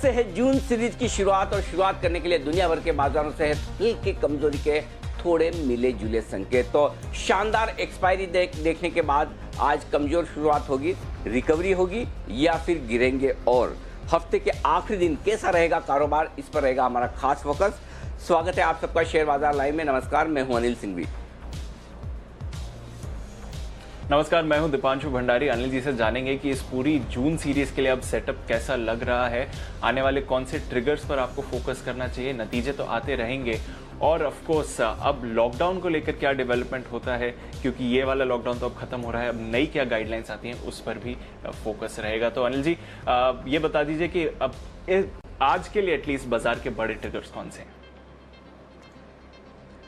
से है जून सीरीज की शुरुआत और शुरुआत करने के लिए दुनिया भर के बाजारों से है हल्की कमजोरी के थोड़े मिले जुले संकेत। तो शानदार एक्सपायरी देखने के बाद आज कमजोर शुरुआत होगी, रिकवरी होगी या फिर गिरेंगे। और हफ्ते के आखिरी दिन कैसा रहेगा कारोबार, इस पर रहेगा हमारा खास फोकस। स्वागत है आप सबका शेयर बाजार लाइव में। नमस्कार, मैं हूं अनिल सिंघवी। नमस्कार, मैं हूं दीपांशु भंडारी। अनिल जी से जानेंगे कि इस पूरी जून सीरीज के लिए अब सेटअप कैसा लग रहा है, आने वाले कौन से ट्रिगर्स पर आपको फोकस करना चाहिए। नतीजे तो आते रहेंगे और ऑफ कोर्स अब लॉकडाउन को लेकर क्या डेवलपमेंट होता है, क्योंकि ये वाला लॉकडाउन तो अब खत्म हो रहा है, अब नई क्या गाइडलाइंस आती हैं उस पर भी फोकस रहेगा। तो अनिल जी ये बता दीजिए कि अब आज के लिए एटलीस्ट बाजार के बड़े ट्रिगर्स कौन से हैं?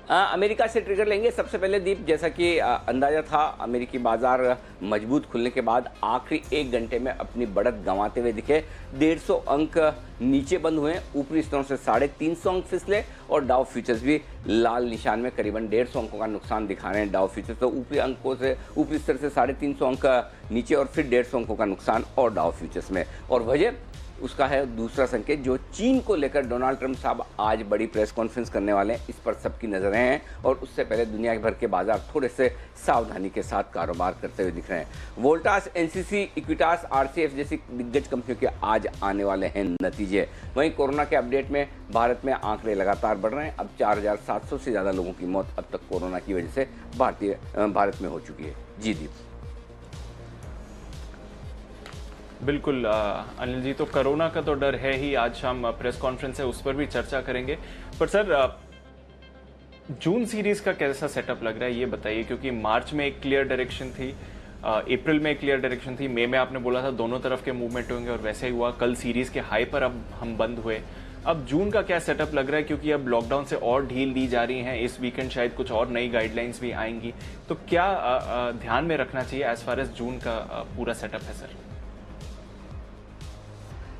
अमेरिका से ट्रिगर लेंगे सबसे पहले दीप। जैसा कि अंदाजा था, अमेरिकी बाजार मजबूत खुलने के बाद आखिरी एक घंटे में अपनी बढ़त गंवाते हुए दिखे। 150 अंक नीचे बंद हुए, ऊपरी स्तरों से 350 अंक फिसले और डाउ फ्यूचर्स भी लाल निशान में करीबन 150 अंकों का नुकसान दिखा रहे हैं। डाउ फ्यूचर्स तो ऊपरी स्तर से 350 अंक नीचे और फिर 150 अंकों का नुकसान और डाउ फ्यूचर्स में। और वजह उसका है दूसरा संकेत, जो चीन को लेकर डोनाल्ड ट्रंप साहब आज बड़ी प्रेस कॉन्फ्रेंस करने वाले हैं, इस पर सबकी नजरें हैं। और उससे पहले दुनिया भर के बाजार थोड़े से सावधानी के साथ कारोबार करते हुए दिख रहे हैं। वोल्टास, एनसीसी, इक्विटास, आरसीएफ जैसी दिग्गज कंपनियों के आज आने वाले हैं नतीजे। वहीं कोरोना के अपडेट में भारत में आंकड़े लगातार बढ़ रहे हैं। अब 4700 से ज़्यादा लोगों की मौत अब तक कोरोना की वजह से भारत में हो चुकी है। जी दीप। बिल्कुल अनिल जी, तो कोरोना का तो डर है ही। आज शाम प्रेस कॉन्फ्रेंस है, उस पर भी चर्चा करेंगे। पर सर, जून सीरीज का कैसा सेटअप लग रहा है ये बताइए, क्योंकि मार्च में एक क्लियर डायरेक्शन थी, अप्रैल में एक क्लियर डायरेक्शन थी, मई में आपने बोला था दोनों तरफ के मूवमेंट होंगे और वैसे ही हुआ। कल सीरीज के हाई पर अब हम बंद हुए। अब जून का क्या सेटअप लग रहा है, क्योंकि अब लॉकडाउन से और ढील दी जा रही है, इस वीकेंड शायद कुछ और नई गाइडलाइंस भी आएंगी, तो क्या ध्यान में रखना चाहिए एज फार एज जून का पूरा सेटअप है सर?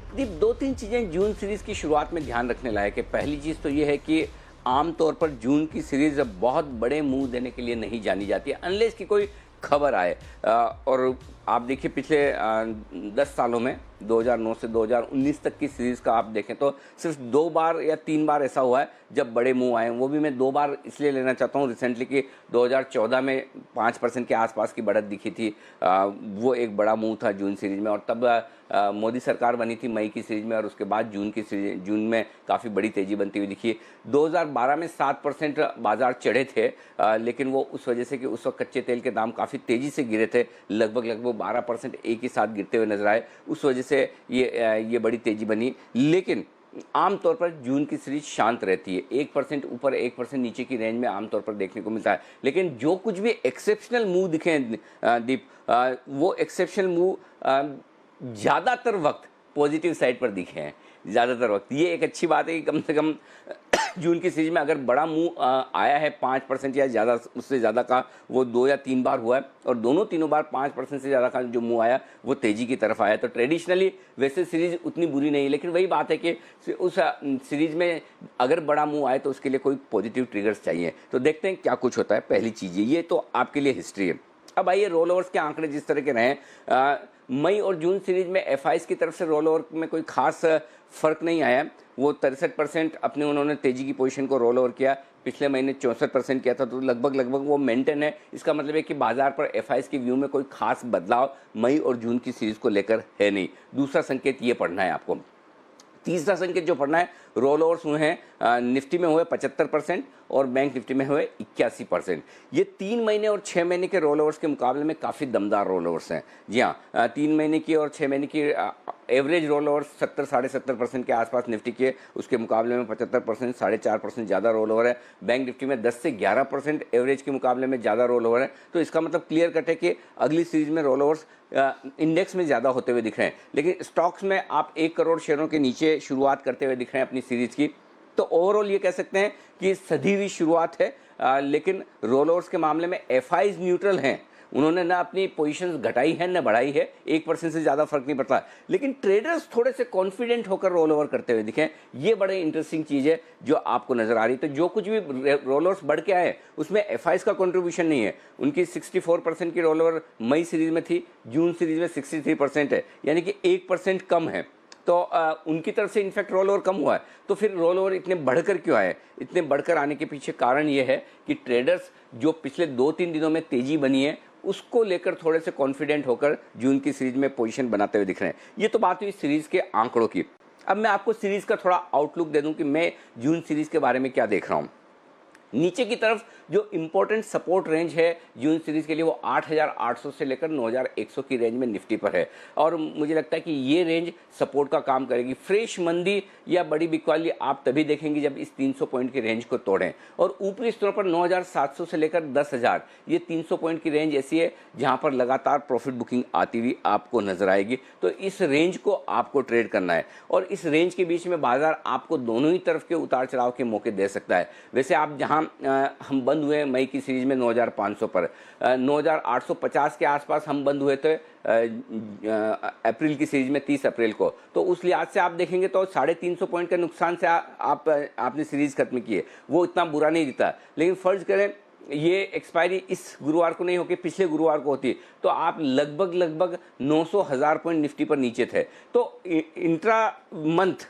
दीप, 2-3 चीज़ें जून सीरीज़ की शुरुआत में ध्यान रखने लायक है। पहली चीज़ तो ये है कि आमतौर पर जून की सीरीज़ बहुत बड़े मूव देने के लिए नहीं जानी जाती है, अनलेस की कोई खबर आए। और आप देखिए पिछले 10 सालों में 2009 से 2019 तक की सीरीज़ का आप देखें तो सिर्फ 2 बार या 3 बार ऐसा हुआ है जब बड़े मूव आए। वो भी मैं 2 बार इसलिए लेना चाहता हूँ रिसेंटली कि 2014 में 5% के आसपास की बढ़त दिखी थी। वो एक बड़ा मूव था जून सीरीज में, और तब मोदी सरकार बनी थी मई की सीरीज में, और उसके बाद जून में काफ़ी बड़ी तेज़ी बनती हुई दिखी। 2012 में 7% बाजार चढ़े थे, लेकिन वो उस वजह से कि उस वक्त कच्चे तेल के दाम काफ़ी तेज़ी से गिरे थे, लगभग 12% एक ही साथ गिरते हुए नजर आए। उस वजह से ये बड़ी तेज़ी बनी। लेकिन आमतौर पर जून की सीरीज शांत रहती है, 1% ऊपर 1% नीचे की रेंज में आमतौर पर देखने को मिलता है। लेकिन जो कुछ भी एक्सेप्शनल मूव दिखे हैं दीप, वो एक्सेप्शनल मूव ज़्यादातर वक्त पॉजिटिव साइड पर दिखे हैं। ज़्यादातर वक्त ये एक अच्छी बात है कि कम से कम जून की सीरीज में अगर बड़ा मूव आया है 5% या ज़्यादा, उससे ज़्यादा का, वो 2 या 3 बार हुआ है, और तीनों बार 5% से ज़्यादा का जो मूव आया वो तेज़ी की तरफ आया। तो ट्रेडिशनली वैसे सीरीज उतनी बुरी नहीं, लेकिन वही बात है कि उस सीरीज में अगर बड़ा मूव आए तो उसके लिए कोई पॉजिटिव ट्रिगर्स चाहिए। तो देखते हैं क्या कुछ होता है। पहली चीज़ ये तो आपके लिए हिस्ट्री है। अब आइए रोल ओवर्स के आंकड़े जिस तरह के रहे, मई और जून सीरीज में एफआईज की तरफ से रोल ओवर में कोई खास फर्क नहीं आया। वो 63% अपने उन्होंने तेजी की पोजीशन को रोल ओवर किया। पिछले महीने 64% किया था, तो लगभग वो मेंटेन है। इसका मतलब है कि बाजार पर एफआईज की व्यू में कोई खास बदलाव मई और जून की सीरीज को लेकर है नहीं। दूसरा संकेत ये पढ़ना है आपको। तीसरा संकेत जो पढ़ना है, रोल ओवर्स हुए हैं निफ्टी में हुए 75% और बैंक निफ्टी में हुए 81%। ये 3 महीने और 6 महीने के रोल ओवर्स के मुकाबले में काफ़ी दमदार रोल ओवर्स हैं। जी हाँ, 3 महीने की और 6 महीने की एवरेज रोल ओवर्स 70-70% के आसपास निफ्टी के, उसके मुकाबले में 75%, 4.5% ज़्यादा रोल ओवर है। बैंक निफ्टी में 10 से 11% एवरेज के मुकाबले में ज़्यादा रोल ओवर है। तो इसका मतलब क्लियर कट है कि अगली सीरीज में रोल ओवर्स इंडेक्स में ज़्यादा होते हुए दिख रहे हैं। लेकिन स्टॉक्स में आप 1 करोड़ शेयरों के नीचे शुरुआत करते हुए दिख रहे हैं अपनी सीरीज की। तो ओवरऑल ये कह सकते हैं कि सधी हुई शुरुआत है, लेकिन रोल ओवर्स के मामले में एफआईज न्यूट्रल हैं। उन्होंने ना अपनी पोजीशंस घटाई है न बढ़ाई है, 1% से ज़्यादा फर्क नहीं पड़ता। लेकिन ट्रेडर्स थोड़े से कॉन्फिडेंट होकर रोल ओवर करते हुए दिखे। ये बड़े इंटरेस्टिंग चीज़ है जो आपको नजर आ रही है। तो जो कुछ भी रोल ओवर्स बढ़ के आए उसमें एफआईज का कंट्रीब्यूशन नहीं है। उनकी 64% की रोल ओवर मई सीरीज में थी, जून सीरीज में 63% है, यानी कि 1% कम है। तो उनकी तरफ से इनफैक्ट रोल ओवर कम हुआ है। तो फिर रोल ओवर इतने बढ़कर क्यों आए? इतने बढ़कर आने के पीछे कारण ये है कि ट्रेडर्स जो पिछले 2-3 दिनों में तेजी बनी है उसको लेकर थोड़े से कॉन्फिडेंट होकर जून की सीरीज में पोजीशन बनाते हुए दिख रहे हैं। ये तो बात हुई सीरीज के आंकड़ों की। अब मैं आपको सीरीज का थोड़ा आउटलुक दे दूं कि मैं जून सीरीज के बारे में क्या देख रहा हूं। नीचे की तरफ जो इंपॉर्टेंट सपोर्ट रेंज है जून सीरीज के लिए वो 8,800 से लेकर 9,100 की रेंज में निफ्टी पर है और मुझे लगता है कि ये रेंज सपोर्ट का काम करेगी। फ्रेश मंदी या बड़ी बिकवाली आप तभी देखेंगे जब इस 300 पॉइंट की रेंज को तोड़ें और ऊपरी स्तरों पर 9,700 से लेकर 10,000 ये 300 पॉइंट की रेंज ऐसी है जहां पर लगातार प्रॉफिट बुकिंग आती हुई आपको नजर आएगी। तो इस रेंज को आपको ट्रेड करना है और इस रेंज के बीच में बाजार आपको दोनों ही तरफ के उतार चढ़ाव के मौके दे सकता है। वैसे आप जहां हम बंद हुए मई की सीरीज में 9,500 पर, 9,850 के आसपास हम बंद हुए थे अप्रैल की सीरीज में 30 अप्रैल को। तो उस लिहाज से आप देखेंगे तो 350 पॉइंट के नुकसान से आपने सीरीज खत्म की है, वो इतना बुरा नहीं दिखता। लेकिन फर्ज करें ये एक्सपायरी इस गुरुवार को नहीं होकर पिछले गुरुवार को होती तो आप लगभग 900,000 पॉइंट निफ्टी पर नीचे थे। तो इंट्रा मंथ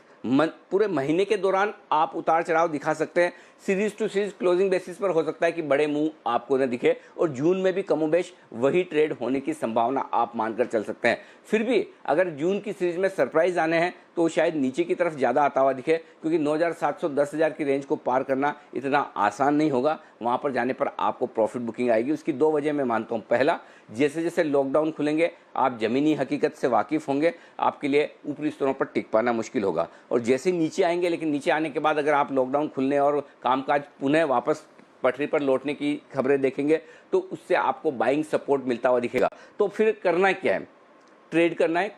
पूरे महीने के दौरान आप उतार चढ़ाव दिखा सकते हैं। Series to series closing basis पर हो सकता है कि बड़े मूव आपको न दिखे और जून में भी कमोबेश वही ट्रेड होने की संभावना आप मानकर चल सकते हैं। फिर भी अगर जून की सीरीज में सरप्राइज आने हैं तो शायद नीचे की तरफ ज़्यादा आता हुआ दिखे, क्योंकि 9,700 10,000 की रेंज को पार करना इतना आसान नहीं होगा। वहाँ पर जाने पर आपको प्रॉफिट बुकिंग आएगी। उसकी 2 वजह मैं मानता हूँ। पहला, जैसे जैसे लॉकडाउन खुलेंगे आप ज़मीनी हकीकत से वाकिफ़ होंगे, आपके लिए ऊपरी स्तरों पर टिक पाना मुश्किल होगा और जैसे नीचे आएंगे, लेकिन नीचे आने के बाद अगर आप लॉकडाउन खुलने और कामकाज पुनः वापस पटरी पर लौटने की खबरें देखेंगे तो उससे आपको बाइंग सपोर्ट मिलता हुआ दिखेगा। तो फिर करना क्या है? ट्रेड करना है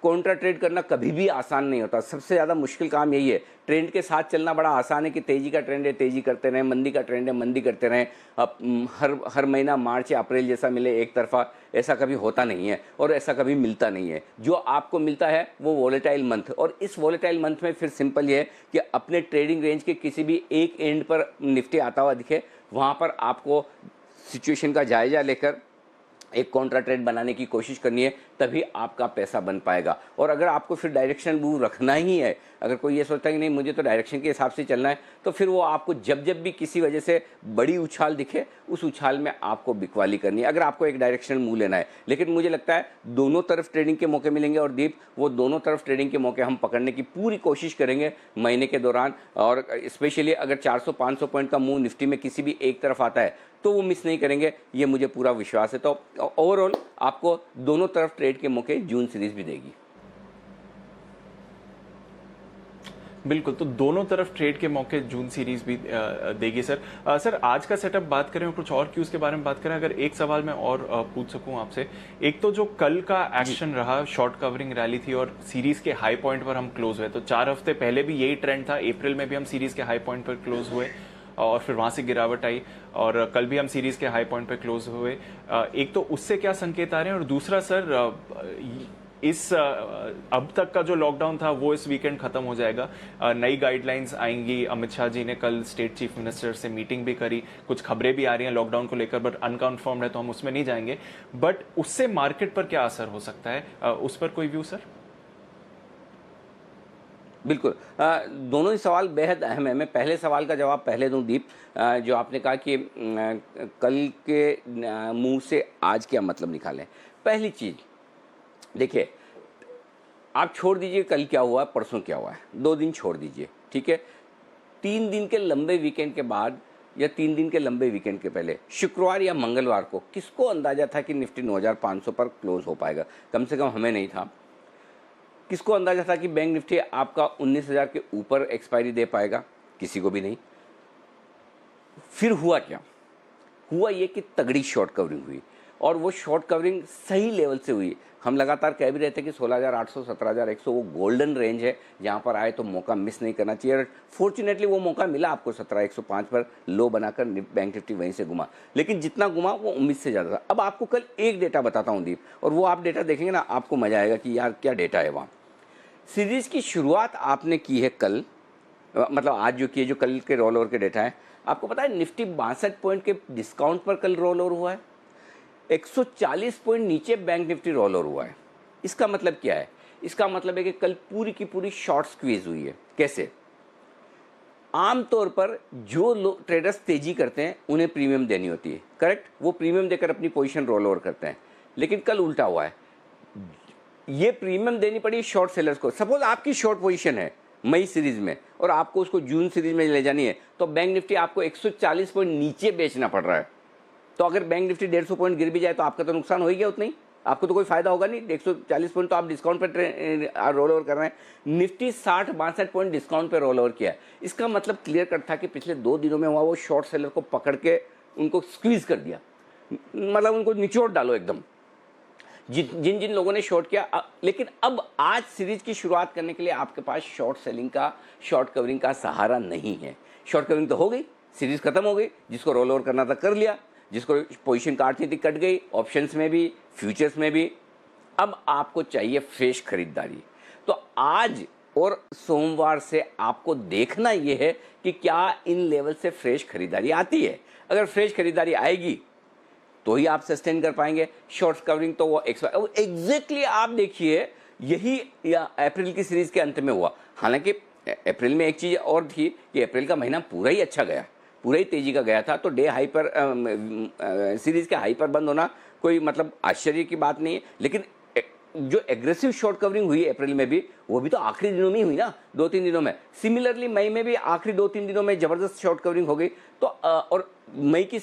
कॉन्ट्रा ट्रेड करना कभी भी आसान नहीं होता। सबसे ज़्यादा मुश्किल काम यही है। ट्रेंड के साथ चलना बड़ा आसान है कि तेज़ी का ट्रेंड है तेज़ी करते रहें, मंदी का ट्रेंड है मंदी करते रहें। अब हर महीना मार्च या अप्रैल जैसा मिले एक तरफा, ऐसा कभी होता नहीं है और ऐसा कभी मिलता नहीं है। जो आपको मिलता है वो वॉलेटाइल मंथ, और इस वॉलेटाइल मंथ में फिर सिंपल ये है कि अपने ट्रेडिंग रेंज के किसी भी एक एंड पर निफ्टी आता हुआ दिखे, वहाँ पर आपको सिचुएशन का जायजा लेकर एक कॉन्ट्रा ट्रेड बनाने की कोशिश करनी है, तभी आपका पैसा बन पाएगा। और अगर आपको फिर डायरेक्शन मूव रखना ही है, अगर कोई ये सोचता है कि नहीं मुझे तो डायरेक्शन के हिसाब से चलना है, तो फिर वो आपको जब भी किसी वजह से बड़ी उछाल दिखे उस उछाल में आपको बिकवाली करनी है, अगर आपको एक डायरेक्शनल मूव लेना है। लेकिन मुझे लगता है दोनों तरफ ट्रेडिंग के मौके मिलेंगे और दीप वो दोनों तरफ ट्रेडिंग के मौके हम पकड़ने की पूरी कोशिश करेंगे महीने के दौरान। और स्पेशली अगर 400-500 पॉइंट का मूव निफ्टी में किसी भी एक तरफ आता है तो वो मिस नहीं करेंगे, ये मुझे पूरा विश्वास है। तो ओवरऑल आपको दोनों तरफ ट्रेड के मौके जून सीरीज भी देगी। बिल्कुल, तो दोनों तरफ ट्रेड के मौके जून सीरीज भी देगी सर। सर आज का सेटअप बात करें और कुछ और क्यूज के बारे में बात करें, अगर एक सवाल मैं और पूछ सकूं आपसे। एक तो जो कल का एक्शन रहा, शॉर्ट कवरिंग रैली थी और सीरीज के हाई पॉइंट पर हम क्लोज हुए, तो 4 हफ्ते पहले भी यही ट्रेंड था, अप्रैल में भी हम सीरीज के हाई पॉइंट पर क्लोज हुए और फिर वहां से गिरावट आई और कल भी हम सीरीज के हाई पॉइंट पे क्लोज हुए। एक तो उससे क्या संकेत आ रहे हैं और दूसरा सर इस अब तक का जो लॉकडाउन था वो इस वीकेंड खत्म हो जाएगा, नई गाइडलाइंस आएंगी। अमित शाह जी ने कल स्टेट चीफ मिनिस्टर से मीटिंग भी करी, कुछ खबरें भी आ रही हैं लॉकडाउन को लेकर, बट अनकन्फर्म्ड है तो हम उसमें नहीं जाएंगे। बट उससे मार्केट पर क्या असर हो सकता है, उस पर कोई व्यू सर? बिल्कुल, दोनों ही सवाल बेहद अहम है। मैं पहले सवाल का जवाब पहले दूं दीप, जो आपने कहा कि कल के मूव से आज क्या मतलब निकालें। पहली चीज़ देखिए, आप छोड़ दीजिए कल क्या हुआ परसों क्या हुआ है, 2 दिन छोड़ दीजिए, ठीक है। 3 दिन के लंबे वीकेंड के बाद या 3 दिन के लंबे वीकेंड के पहले शुक्रवार या मंगलवार को किसको अंदाजा था कि निफ्टी 9,500 पर क्लोज हो पाएगा? कम से कम हमें नहीं था। किसको अंदाजा था कि बैंक निफ्टी आपका 19,000 के ऊपर एक्सपायरी दे पाएगा? किसी को भी नहीं। फिर हुआ क्या? हुआ ये कि तगड़ी शॉर्ट कवरिंग हुई और वो शॉर्ट कवरिंग सही लेवल से हुई। हम लगातार कह भी रहे थे कि 16,800 17,100 वो गोल्डन रेंज है, जहाँ पर आए तो मौका मिस नहीं करना चाहिए। फॉर्चुनेटली वो मौका मिला आपको, 17,105 पर लो बनाकर बैंक निफ्टी वहीं से घुमा, लेकिन जितना घुमा वो उम्मीद से ज़्यादा था। अब आपको कल एक डेटा बताता हूँ दीप, और वो आप डेटा देखेंगे ना आपको मजा आएगा कि यार क्या डेटा है वहाँ। सीरीज की शुरुआत आपने की है कल, मतलब आज जो की है, जो कल के रोल ओवर के डेटा है, आपको पता है निफ्टी 62 पॉइंट के डिस्काउंट पर कल रोल ओवर हुआ है। 140 पॉइंट नीचे बैंक निफ्टी रोल ओवर हुआ है। इसका मतलब क्या है? इसका मतलब है कि कल पूरी की पूरी शॉर्ट स्क्वीज हुई है। कैसे? आमतौर पर जो लोग ट्रेडर्स तेजी करते हैं उन्हें प्रीमियम देनी होती है, करेक्ट? वो प्रीमियम देकर अपनी पोजीशन रोल ओवर करते हैं, लेकिन कल उल्टा हुआ है। ये प्रीमियम देनी पड़ी शॉर्ट सेलर्स को। सपोज आपकी शॉर्ट पोजीशन है मई सीरीज में और आपको उसको जून सीरीज में ले जानी है, तो बैंक निफ्टी आपको 140 पॉइंट नीचे बेचना पड़ रहा है। तो अगर बैंक निफ्टी 150 पॉइंट गिर भी जाए तो आपका तो नुकसान हो ही गया उतना ही, आपको तो कोई फायदा होगा नहीं। 140 पॉइंट तो आप डिस्काउंट पर रोल ओवर कर रहे हैं। निफ्टी 60-62 पॉइंट डिस्काउंट पे रोल ओवर किया है। इसका मतलब क्लियर कट था कि पिछले 2 दिनों में हुआ वो शॉर्ट सेलर को पकड़ के उनको स्क्वीज कर दिया, मतलब उनको निचोड़ डालो एकदम, जिन जिन लोगों ने शॉर्ट किया। लेकिन अब आज सीरीज की शुरुआत करने के लिए आपके पास शॉर्ट सेलिंग का, शॉर्ट कवरिंग का सहारा नहीं है। शॉर्ट कवरिंग तो हो गई, सीरीज खत्म हो गई, जिसको रोल ओवर करना था कर लिया, जिसको पोजीशन काटनी थी कट गई, ऑप्शंस में भी, फ्यूचर्स में भी। अब आपको चाहिए फ्रेश खरीदारी। तो आज और सोमवार से आपको देखना यह है कि क्या इन लेवल से फ्रेश खरीदारी आती है। अगर फ्रेश खरीदारी आएगी तो ही आप सस्टेन कर पाएंगे। शॉर्ट कवरिंग तो वो एग्जैक्टली आप देखिए यही अप्रैल की सीरीज के अंत में हुआ। हालांकि अप्रैल में एक चीज और थी कि अप्रैल का महीना पूरा ही अच्छा गया, पूरा ही तेजी का गया था। तो डे हाई पर सीरीज के हाई पर बंद होना कोई मतलब आश्चर्य की बात नहीं है। लेकिन जो एग्रेसिव शॉर्ट कवरिंग हुई अप्रैल में भी, वो भी तो आखिरी दिनों में ही हुई ना, 2-3 दिनों में। सिमिलरली मई में भी आखिरी 2-3 दिनों में जबरदस्त शॉर्ट कवरिंग हो गई। तो और मई की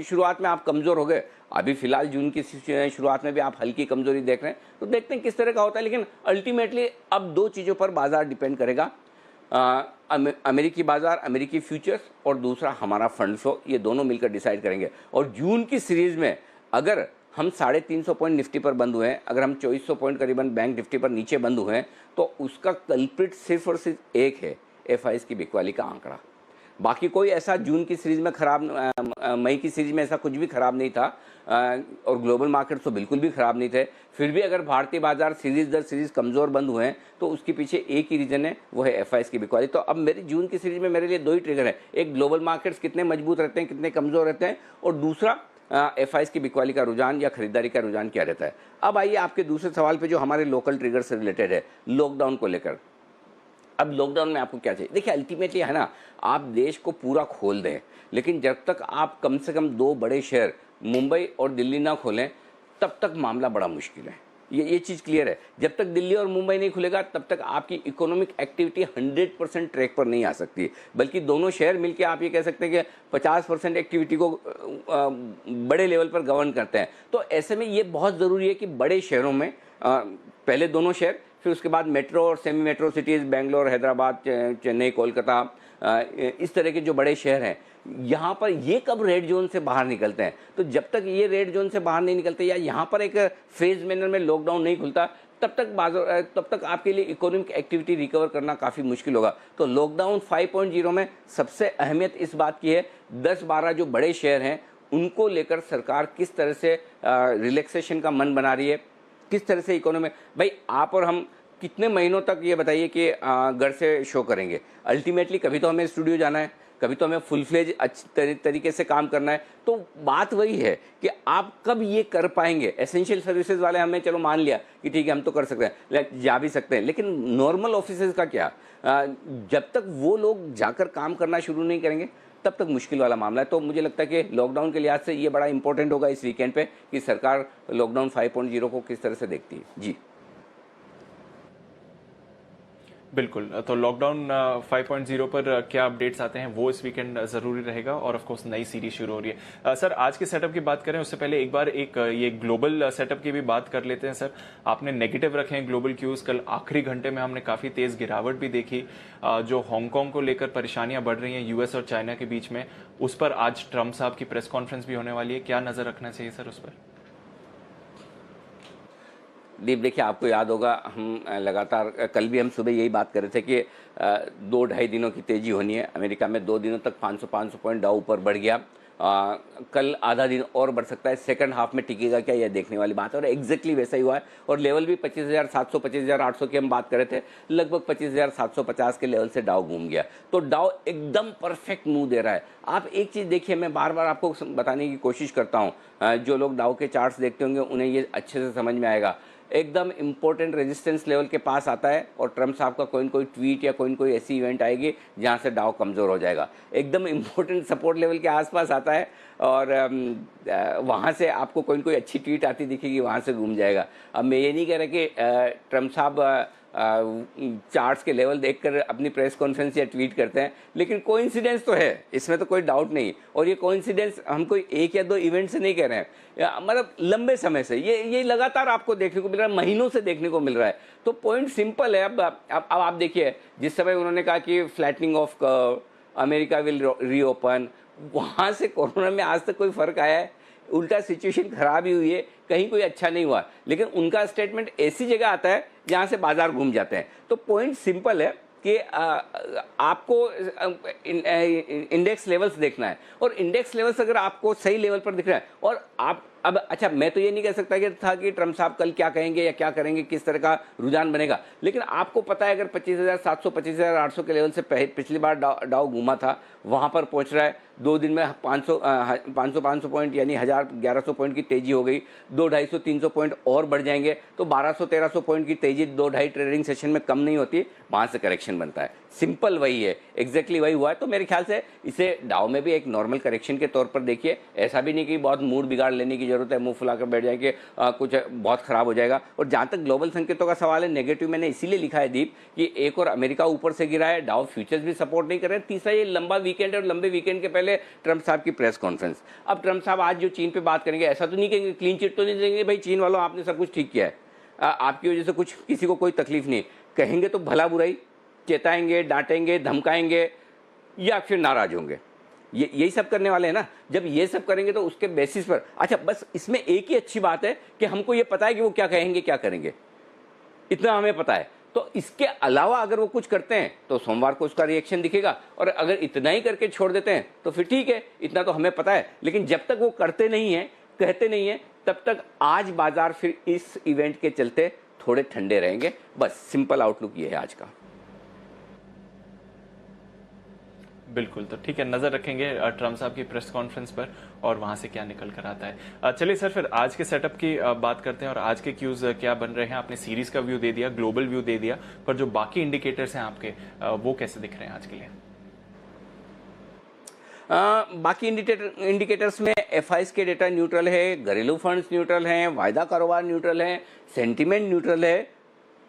शुरुआत में आप कमजोर हो गए, अभी फिलहाल जून की शुरुआत में भी आप हल्की कमजोरी देख रहे हैं। तो देखते हैं किस तरह का होता है। लेकिन अल्टीमेटली अब 2 चीज़ों पर बाजार डिपेंड करेगा, अमेरिकी बाजार, अमेरिकी फ्यूचर्स, और दूसरा हमारा फंड फ्लो। ये दोनों मिलकर डिसाइड करेंगे। और जून की सीरीज में अगर हम 350 पॉइंट निफ्टी पर बंद हुए हैं, अगर हम 2400 पॉइंट करीबन बैंक निफ्टी पर नीचे बंद हुए हैं, तो उसका कल्प्रिट सिर्फ और सिर्फ एक है, एफआईएस की बिकवाली का आंकड़ा। बाकी कोई ऐसा जून की सीरीज में खराब, मई की सीरीज में ऐसा कुछ भी खराब नहीं था, और ग्लोबल मार्केट तो बिल्कुल भी खराब नहीं थे। फिर भी अगर भारतीय बाजार सीरीज दर सीरीज कमजोर बंद हुए हैं, तो उसके पीछे एक ही रीजन है, वो है एफआईएस की बिकवाली। तो अब मेरी जून की सीरीज में मेरे लिए 2 ही ट्रिगर है, एक ग्लोबल मार्केट्स कितने मजबूत रहते हैं, कितने कमजोर रहते हैं, और दूसरा एफआईएस की बिकवाली का रुझान या खरीदारी का रुझान क्या रहता है। अब आइए आपके दूसरे सवाल पे जो हमारे लोकल ट्रिगर से रिलेटेड है, लॉकडाउन को लेकर। अब लॉकडाउन में आपको क्या चाहिए? देखिए अल्टीमेटली है ना, आप देश को पूरा खोल दें, लेकिन जब तक आप कम से कम 2 बड़े शहर मुंबई और दिल्ली ना खोलें, तब तक मामला बड़ा मुश्किल है। ये चीज़ क्लियर है। जब तक दिल्ली और मुंबई नहीं खुलेगा, तब तक आपकी इकोनॉमिक एक्टिविटी 100% ट्रैक पर नहीं आ सकती। बल्कि दोनों शहर मिलकर आप ये कह सकते हैं कि 50% एक्टिविटी को बड़े लेवल पर गवर्न करते हैं। तो ऐसे में ये बहुत ज़रूरी है कि बड़े शहरों में पहले दोनों शहर, फिर उसके बाद मेट्रो और semi metro cities, Bangalore, Hyderabad, Chennai, Kolkata, इस तरह के जो बड़े शहर हैं, यहाँ पर ये कब रेड जोन से बाहर निकलते हैं। तो जब तक ये रेड जोन से बाहर नहीं निकलते या यहाँ पर एक फेज मैनर में लॉकडाउन नहीं खुलता, तब तक आपके लिए इकोनॉमिक एक्टिविटी रिकवर करना काफ़ी मुश्किल होगा। तो लॉकडाउन 5.0 में सबसे अहमियत इस बात की है, 10-12 जो बड़े शहर हैं उनको लेकर सरकार किस तरह से रिलैक्सेशन का मन बना रही है, किस तरह से इकोनॉमी। भाई आप और हम कितने महीनों तक ये बताइए कि घर से शो करेंगे? अल्टीमेटली कभी तो हमें स्टूडियो जाना है, कभी तो हमें फुल फ्लेज अच्छी तरीके से काम करना है। तो बात वही है कि आप कब ये कर पाएंगे। एसेंशियल सर्विसेज वाले हमने चलो मान लिया कि ठीक है हम तो कर सकते हैं, जा भी सकते हैं, लेकिन नॉर्मल ऑफिसेज का क्या? जब तक वो लोग जाकर काम करना शुरू नहीं करेंगे, तब तक मुश्किल वाला मामला है। तो मुझे लगता है कि लॉकडाउन के लिहाज से ये बड़ा इंपॉर्टेंट होगा इस वीकेंड पे कि सरकार लॉकडाउन 5.0 को किस तरह से देखती है। जी बिल्कुल। तो लॉकडाउन 5.0 पर क्या अपडेट्स आते हैं वो इस वीकेंड ज़रूरी रहेगा, और ऑफ कोर्स नई सीरीज शुरू हो रही है। सर आज के सेटअप की बात करें उससे पहले एक बार ये ग्लोबल सेटअप की भी बात कर लेते हैं। सर आपने नेगेटिव रखे हैं ग्लोबल क्यूज, कल आखिरी घंटे में हमने काफ़ी तेज़ गिरावट भी देखी। जो हांगकांग को लेकर परेशानियां बढ़ रही हैं यूएस और चाइना के बीच में, उस पर आज ट्रंप साहब की प्रेस कॉन्फ्रेंस भी होने वाली है, क्या नज़र रखना चाहिए सर उस पर? दीप देखिए, आपको याद होगा हम लगातार कल भी हम सुबह यही बात कर रहे थे कि 2-2.5 दिनों की तेज़ी होनी है। अमेरिका में 2 दिनों तक 500 पॉइंट डाउ ऊपर बढ़ गया। कल आधा दिन और बढ़ सकता है। सेकंड हाफ में टिकेगा क्या, यह देखने वाली बात है। और एग्जैक्टली वैसा ही हुआ है। और लेवल भी 25,700 25,800 की हम बात कर रहे थे, लगभग 25,750 के लेवल से डाउ घूम गया। तो डाउ एकदम परफेक्ट मूव दे रहा है। आप एक चीज़ देखिए, मैं बार बार आपको बताने की कोशिश करता हूँ, जो लोग डाउ के चार्ट्स देखते होंगे उन्हें ये अच्छे से समझ में आएगा। एकदम इम्पोर्टेंट रेजिस्टेंस लेवल के पास आता है और ट्रम्प साहब का कोई न कोई ट्वीट या कोई न कोई ऐसी इवेंट आएगी जहाँ से डाउ कमज़ोर हो जाएगा। एकदम इम्पोर्टेंट सपोर्ट लेवल के आसपास आता है और वहाँ से आपको कोई न कोई अच्छी ट्वीट आती दिखेगी, वहाँ से घूम जाएगा। अब मैं ये नहीं कह रहा कि ट्रम्प साहब चार्ट्स के लेवल देखकर अपनी प्रेस कॉन्फ्रेंस या ट्वीट करते हैं, लेकिन कोइंसिडेंस तो है, इसमें तो कोई डाउट नहीं। और ये कोइंसिडेंस हम कोई एक या दो इवेंट से नहीं कह रहे हैं, मतलब लंबे समय से ये लगातार आपको देखने को मिल रहा है, महीनों से देखने को मिल रहा है। तो पॉइंट सिंपल है। अब आप देखिए, जिस समय उन्होंने कहा कि flattening of curve, America will reopen, वहाँ से कोरोना में आज तक कोई फ़र्क आया है? उल्टा सिचुएशन खराब ही हुई है, कहीं कोई अच्छा नहीं हुआ। लेकिन उनका स्टेटमेंट ऐसी जगह आता है जहाँ से बाजार घूम जाते हैं। तो पॉइंट सिंपल है कि आपको इंडेक्स लेवल्स देखना है, और इंडेक्स लेवल्स अगर आपको सही लेवल पर दिख रहा है, और आप अब अच्छा, मैं तो ये नहीं कह सकता कि ट्रम्प साहब कल क्या कहेंगे या क्या करेंगे, किस तरह का रुझान बनेगा, लेकिन आपको पता है अगर 25,700 25,800 के लेवल से पिछली बार डाउ घूमा था, वहाँ पर पहुँच रहा है। 2 दिन में 500 पॉइंट यानी 1,000-1,100 पॉइंट की तेजी हो गई। 200-250-300 पॉइंट और बढ़ जाएंगे तो 1200-1300 पॉइंट की तेजी 2-2.5 ट्रेडिंग सेशन में कम नहीं होती, वहाँ से करेक्शन बनता है। सिंपल वही है, एग्जैक्टली वही हुआ है। तो मेरे ख्याल से इसे डाउ में भी एक नॉर्मल करेक्शन के तौर पर देखिए। ऐसा भी नहीं कि बहुत मूड बिगाड़ लेने की जरूरत है, मुंह फुलाकर बैठ जाए कि कुछ बहुत खराब हो जाएगा। और जहाँ तक ग्लोबल संकेतों का सवाल है, नेगेटिव मैंने इसीलिए लिखा है दीप कि एक और अमेरिका ऊपर से गिरा है, डाउ फ्यूचर्स भी सपोर्ट नहीं कर रहे हैं। तीसरा ये लंबा वीकेंड है, और लंबे वीकेंड के पहले ट्रम्प साहब की प्रेस कॉन्फ्रेंस। अब ट्रम्प साहब आज जो चीन पे बात करेंगे, ऐसा तो नहीं कहेंगे, क्लीन चिट तो नहीं देंगे भाई चीन वालों आपने सब कुछ ठीक किया है, आपकी वजह से कुछ किसी को कोई तकलीफ नहीं। कहेंगे तो भला बुराई, चेताएंगे, डांटेंगे, धमकाएंगे या फिर नाराज होंगे, यही सब करने वाले हैं ना। जब ये सब करेंगे तो उसके बेसिस पर, अच्छा बस इसमें एक ही अच्छी बात है कि हमको ये पता है कि वो क्या कहेंगे क्या करेंगे, इतना हमें पता है। तो इसके अलावा अगर वो कुछ करते हैं तो सोमवार को उसका रिएक्शन दिखेगा, और अगर इतना ही करके छोड़ देते हैं तो फिर ठीक है, इतना तो हमें पता है। लेकिन जब तक वो करते नहीं हैं, कहते नहीं हैं, तब तक आज बाजार फिर इस इवेंट के चलते थोड़े ठंडे रहेंगे। बस सिंपल आउटलुक ये है आज का। बिल्कुल, तो ठीक है, नजर रखेंगे ट्रम्प साहब की प्रेस कॉन्फ्रेंस पर और वहां से क्या निकल कर आता है। चलिए सर, फिर आज के सेटअप की बात करते हैं और आज के क्यूज क्या बन रहे हैं। आपने सीरीज का व्यू दे दिया, ग्लोबल व्यू दे दिया, पर जो बाकी इंडिकेटर्स हैं आपके, वो कैसे दिख रहे हैं आज के लिए? बाकी इंडिकेटर्स में एफआईज के डेटा न्यूट्रल है, घरेलू फंड्स न्यूट्रल हैं, वायदा कारोबार न्यूट्रल है, सेंटीमेंट न्यूट्रल है,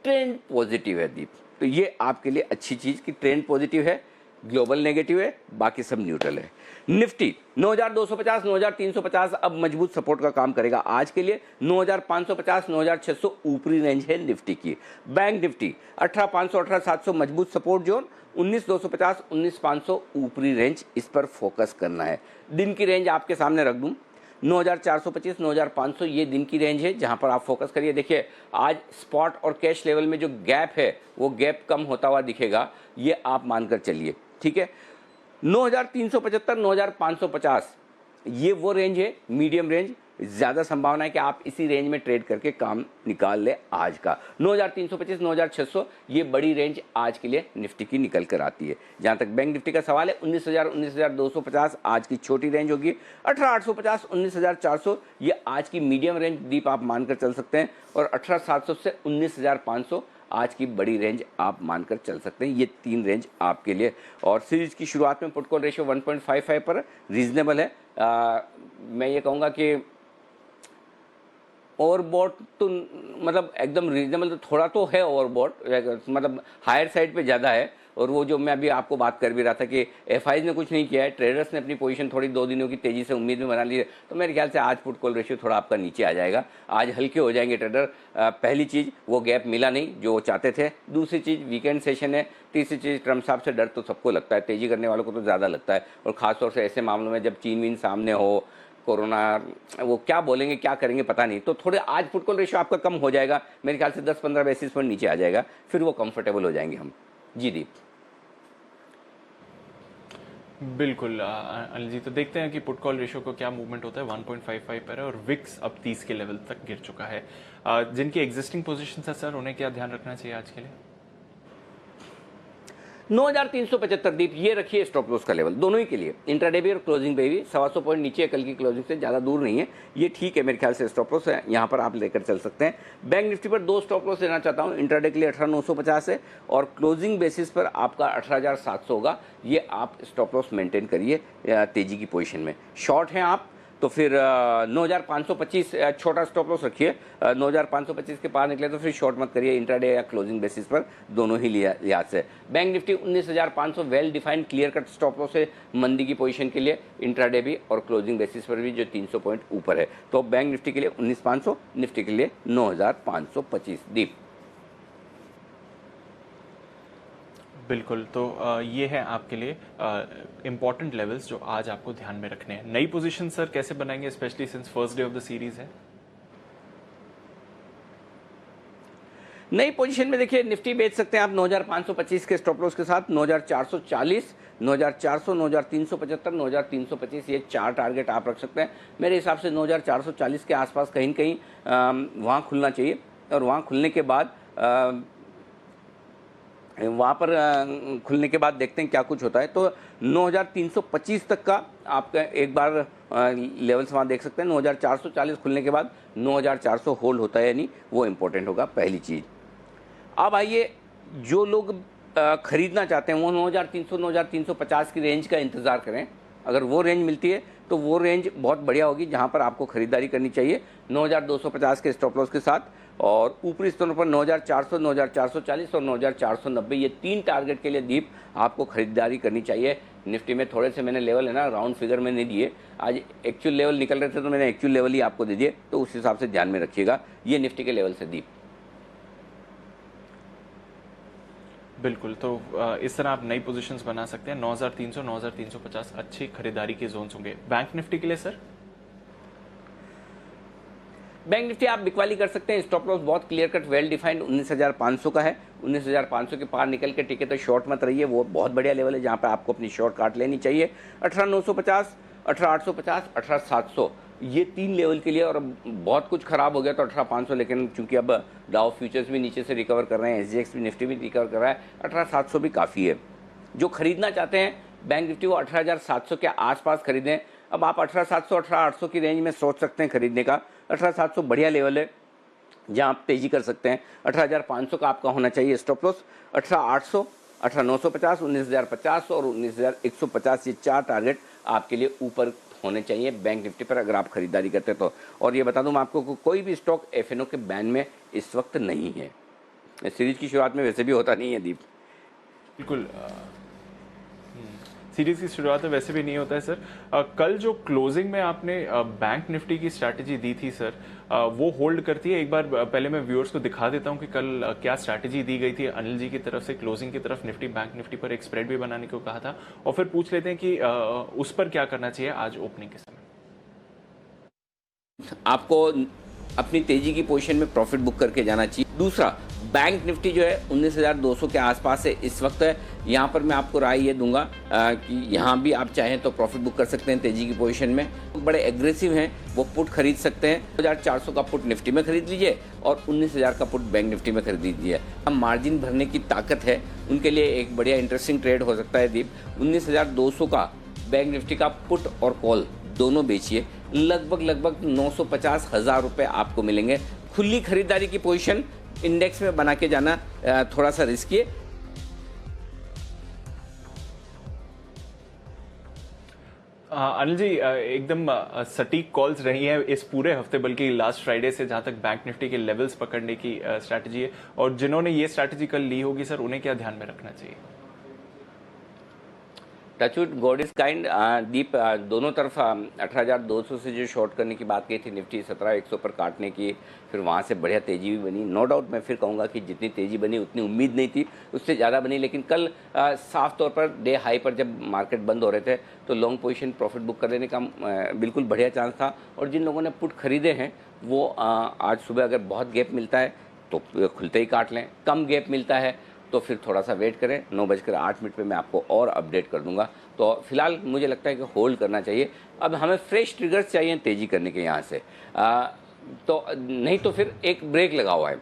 ट्रेंड पॉजिटिव है दीप। तो ये आपके लिए अच्छी चीज कि ट्रेंड पॉजिटिव है, ग्लोबल नेगेटिव है, बाकी सब न्यूट्रल है। निफ्टी 9,250 9,350 अब मजबूत सपोर्ट का काम करेगा आज के लिए। 9,550 9,600 ऊपरी रेंज है निफ्टी की। बैंक निफ्टी 18,500 18,700 मजबूत सपोर्ट जोन, 19,250 19,500 ऊपरी रेंज, इस पर फोकस करना है। दिन की रेंज आपके सामने रख दूं, 9,425 9,500 ये दिन की रेंज है जहां पर आप फोकस करिए। देखिए आज स्पॉट और कैश लेवल में जो गैप है वो गैप कम होता हुआ दिखेगा, ये आप मानकर चलिए, ठीक है। 9,375 9,550 ये वो रेंज है, मीडियम रेंज। ज़्यादा संभावना है कि आप इसी रेंज में ट्रेड करके काम निकाल ले आज का। 9,325 9,600 ये बड़ी रेंज आज के लिए निफ्टी की निकल कर आती है। जहाँ तक बैंक निफ्टी का सवाल है, 19,000 19,250 आज की छोटी रेंज होगी। 18,850 19,400 ये आज की मीडियम रेंज दीप आप मानकर चल सकते हैं, और 18,700 से 19,500 आज की बड़ी रेंज आप मानकर चल सकते हैं। ये 3 रेंज आपके लिए। और सीरीज की शुरुआत में पुट कॉल रेशियो 1.55 पर रीजनेबल है। मैं ये कहूँगा कि ओवरबॉट तो मतलब एकदम रीजनेबल तो थोड़ा तो है, ओवरबॉट मतलब हायर साइड पे ज़्यादा है। और वो जो मैं अभी आपको बात कर भी रहा था कि एफआईज ने कुछ नहीं किया है, ट्रेडर्स ने अपनी पोजीशन थोड़ी 2 दिनों की तेजी से उम्मीद में बना ली है, तो मेरे ख्याल से आज पुट कॉल रेशियो थोड़ा आपका नीचे आ जाएगा। आज हल्के हो जाएंगे ट्रेडर। पहली चीज़ वो गैप मिला नहीं जो वो चाहते थे, दूसरी चीज़ वीकेंड सेशन है, तीसरी चीज़ ट्रम्प साहब से डर तो सबको लगता है, तेजी करने वालों को तो ज़्यादा लगता है, और ख़ासतौर से ऐसे मामलों में जब चीन वीन सामने हो, कोरोना, वो क्या बोलेंगे क्या करेंगे पता नहीं। तो थोड़े आज पुट कॉल रेशियो आपका कम हो जाएगा, मेरे ख्याल से 10-15 बेसिस पॉइंट नीचे आ जाएगा, फिर वो कंफर्टेबल हो जाएंगे हम। जी दीप। बिल्कुल अनिल जी, तो देखते हैं कि पुट कॉल रेशियो को क्या मूवमेंट होता है। 1.55 पर है और विक्स अब 30 के लेवल तक गिर चुका है। जिनकी एग्जिस्टिंग पोजीशन है सर, उन्हें क्या ध्यान रखना चाहिए आज के लिए? 9375 दीप, ये रखिए स्टॉप लॉस का लेवल दोनों ही के लिए, इंट्राडे भी और क्लोजिंग पे भी। 125 पॉइंट नीचे है, कल की क्लोजिंग से ज़्यादा दूर नहीं है, ये ठीक है मेरे ख्याल से स्टॉप लॉस है, यहाँ पर आप लेकर चल सकते हैं। बैंक निफ्टी पर दो स्टॉप लॉस लेना चाहता हूँ, इंट्राडे के लिए 18950 है और क्लोजिंग बेसिस पर आपका 18700 होगा, ये आप स्टॉप लॉस मेंटेन करिए तेजी की पोजीशन में। शॉर्ट हैं आप तो फिर 9525 छोटा स्टॉप लॉस रखिए, 9525 के पार निकले तो फिर शॉर्ट मत करिए, इंट्राडे या क्लोजिंग बेसिस पर दोनों ही लिहाज से। Bank Nifty 19500 well defined clear cut stop loss है मंदी की पोजीशन के लिए, इंट्राडे भी और क्लोजिंग बेसिस पर भी जो 300 पॉइंट ऊपर है। तो बैंक निफ्टी के लिए 19500, निफ्टी के लिए 9525 दीप। बिल्कुल, तो ये है आपके लिए इम्पॉर्टेंट लेवल्स जो आज आपको ध्यान में रखने हैं। नई पोजीशन सर कैसे बनाएंगे, specially since first day of the series है? नई पोजीशन में देखिए निफ्टी बेच सकते हैं आप 9525 के स्टॉप लॉस के साथ, 9440, 9400, 9375, 9325 ये चार टारगेट आप रख सकते हैं। मेरे हिसाब से 9440 के आसपास कहीं न कहीं वहाँ खुलना चाहिए और वहाँ खुलने के बाद वहाँ पर खुलने के बाद देखते हैं क्या कुछ होता है। तो 9325 तक का आपका एक बार लेवल्स वहाँ देख सकते हैं। 9440 खुलने के बाद 9400 होल्ड होता है या नहीं, वो इम्पोर्टेंट होगा पहली चीज़। अब आइए, जो लोग खरीदना चाहते हैं वो 9300 9350 की रेंज का इंतज़ार करें। अगर वो रेंज मिलती है तो वो रेंज बहुत बढ़िया होगी जहाँ पर आपको खरीदारी करनी चाहिए 9250 के स्टॉप लॉस के साथ, और ऊपरी स्तरों पर 9400, 9440 और 9490 ये तीन टारगेट के लिए दीप आपको खरीदारी करनी चाहिए। निफ्टी में थोड़े से मैंने लेवल है ना राउंड फिगर में नहीं दिए, आज एक्चुअल लेवल निकल रहे थे तो मैंने एक्चुअल लेवल ही आपको दे दिए, तो उस हिसाब से ध्यान में रखिएगा। ये निफ्टी के लेवल से दीप। बिल्कुल, तो इस तरह आप नई पोजीशंस बना सकते हैं। 9300, 9350 अच्छी खरीदारी के जोन्स होंगे। बैंक निफ्टी के लिए सर? बैंक निफ्टी आप बिकवाली कर सकते हैं, स्टॉप लॉस बहुत क्लियर कट वेल डिफाइंड 19500 का है। 19500 के पार निकल के टिके तो शॉर्ट मत रहिए, वो बहुत बढ़िया लेवल है जहाँ पे आपको अपनी शॉर्ट काट लेनी चाहिए। 18950, 18850, 18700 ये तीन लेवल के लिए, और बहुत कुछ खराब हो गया तो 18500, लेकिन चूंकि अब डाउ फ्यूचर्स भी नीचे से रिकवर कर रहे हैं, SGX भी निफ्टी भी रिकवर कर रहा है, 18700 भी काफ़ी है। जो खरीदना चाहते हैं बैंक निफ्टी वो 18700 के आसपास खरीदें। अब आप 18700, 18800 की रेंज में सोच सकते हैं खरीदने का। 18700 बढ़िया लेवल है जहाँ आप तेजी कर सकते हैं। 18500 का आपका होना चाहिए स्टॉप लॉस। 18800, 18950, 19050 और 19150 ये चार टारगेट आपके लिए ऊपर होने चाहिए बैंक निफ्टी पर अगर आप खरीदारी करते हैं तो। और ये बता दूं मैं आपको, कोई भी स्टॉक FNO के बैन में इस वक्त नहीं है। सीरीज की शुरुआत में वैसे भी होता नहीं है दीप। बिल्कुल, सीरीज की शुरुआत में वैसे भी नहीं होता है सर। कल जो क्लोजिंग में आपने बैंक निफ्टी की स्ट्रैटेजी दी थी सर, वो होल्ड करती है? एक बार पहले मैं व्यूअर्स को दिखा देता हूं कि कल क्या स्ट्रैटेजी दी गई थी अनिल जी की तरफ से क्लोजिंग की तरफ। निफ्टी बैंक निफ्टी पर एक स्प्रेड भी बनाने को कहा था, और फिर पूछ लेते हैं कि उस पर क्या करना चाहिए आज ओपनिंग के समय। आपको अपनी तेजी की पोजीशन में प्रॉफिट बुक करके जाना चाहिए। दूसरा, बैंक निफ्टी जो है 19200 के आसपास है इस वक्त है। यहाँ पर मैं आपको राय ये दूंगा कि यहाँ भी आप चाहें तो प्रॉफिट बुक कर सकते हैं तेजी की पोजीशन में। बड़े एग्रेसिव हैं, वो पुट खरीद सकते हैं। 2400 का पुट निफ्टी में खरीद लीजिए और 19000 का पुट बैंक निफ्टी में खरीद लीजिए। अब मार्जिन भरने की ताकत है, उनके लिए एक बढ़िया इंटरेस्टिंग ट्रेड हो सकता है दीप। 19200 का बैंक निफ्टी का पुट और कॉल दोनों बेचिए, लगभग 950,000 रुपये आपको मिलेंगे। खुली खरीदारी की पोजीशन इंडेक्स में बना के जाना थोड़ा सा रिस्की है। अनिल जी, एकदम सटीक कॉल्स रही हैं इस पूरे हफ्ते, बल्कि लास्ट फ्राइडे से जहां तक बैंक निफ्टी के लेवल्स पकड़ने की स्ट्रैटेजी है। और जिन्होंने ये स्ट्रैटेजी कल ली होगी सर, उन्हें क्या ध्यान में रखना चाहिए? टचवुड, गॉड इज काइंड दीप। दोनों तरफ 18200 से जो शॉर्ट करने की बात की थी निफ्टी 17100 पर काटने की, फिर वहाँ से बढ़िया तेजी भी बनी। नो डाउट मैं फिर कहूँगा कि जितनी तेजी बनी उतनी उम्मीद नहीं थी, उससे ज़्यादा बनी। लेकिन कल साफ तौर पर डे हाई पर जब मार्केट बंद हो रहे थे तो लॉन्ग पोजीशन प्रॉफिट बुक कर लेने का बिल्कुल बढ़िया चांस था। और जिन लोगों ने पुट खरीदे हैं वो आज सुबह अगर बहुत गैप मिलता है तो खुलते ही काट लें, कम गैप मिलता है तो फिर थोड़ा सा वेट करें। 9:08 पे मैं आपको और अपडेट कर दूंगा। तो फिलहाल मुझे लगता है कि होल्ड करना चाहिए। अब हमें फ्रेश ट्रिगर्स चाहिए तेज़ी करने के यहाँ से, तो नहीं तो फिर एक ब्रेक लगा हुआ है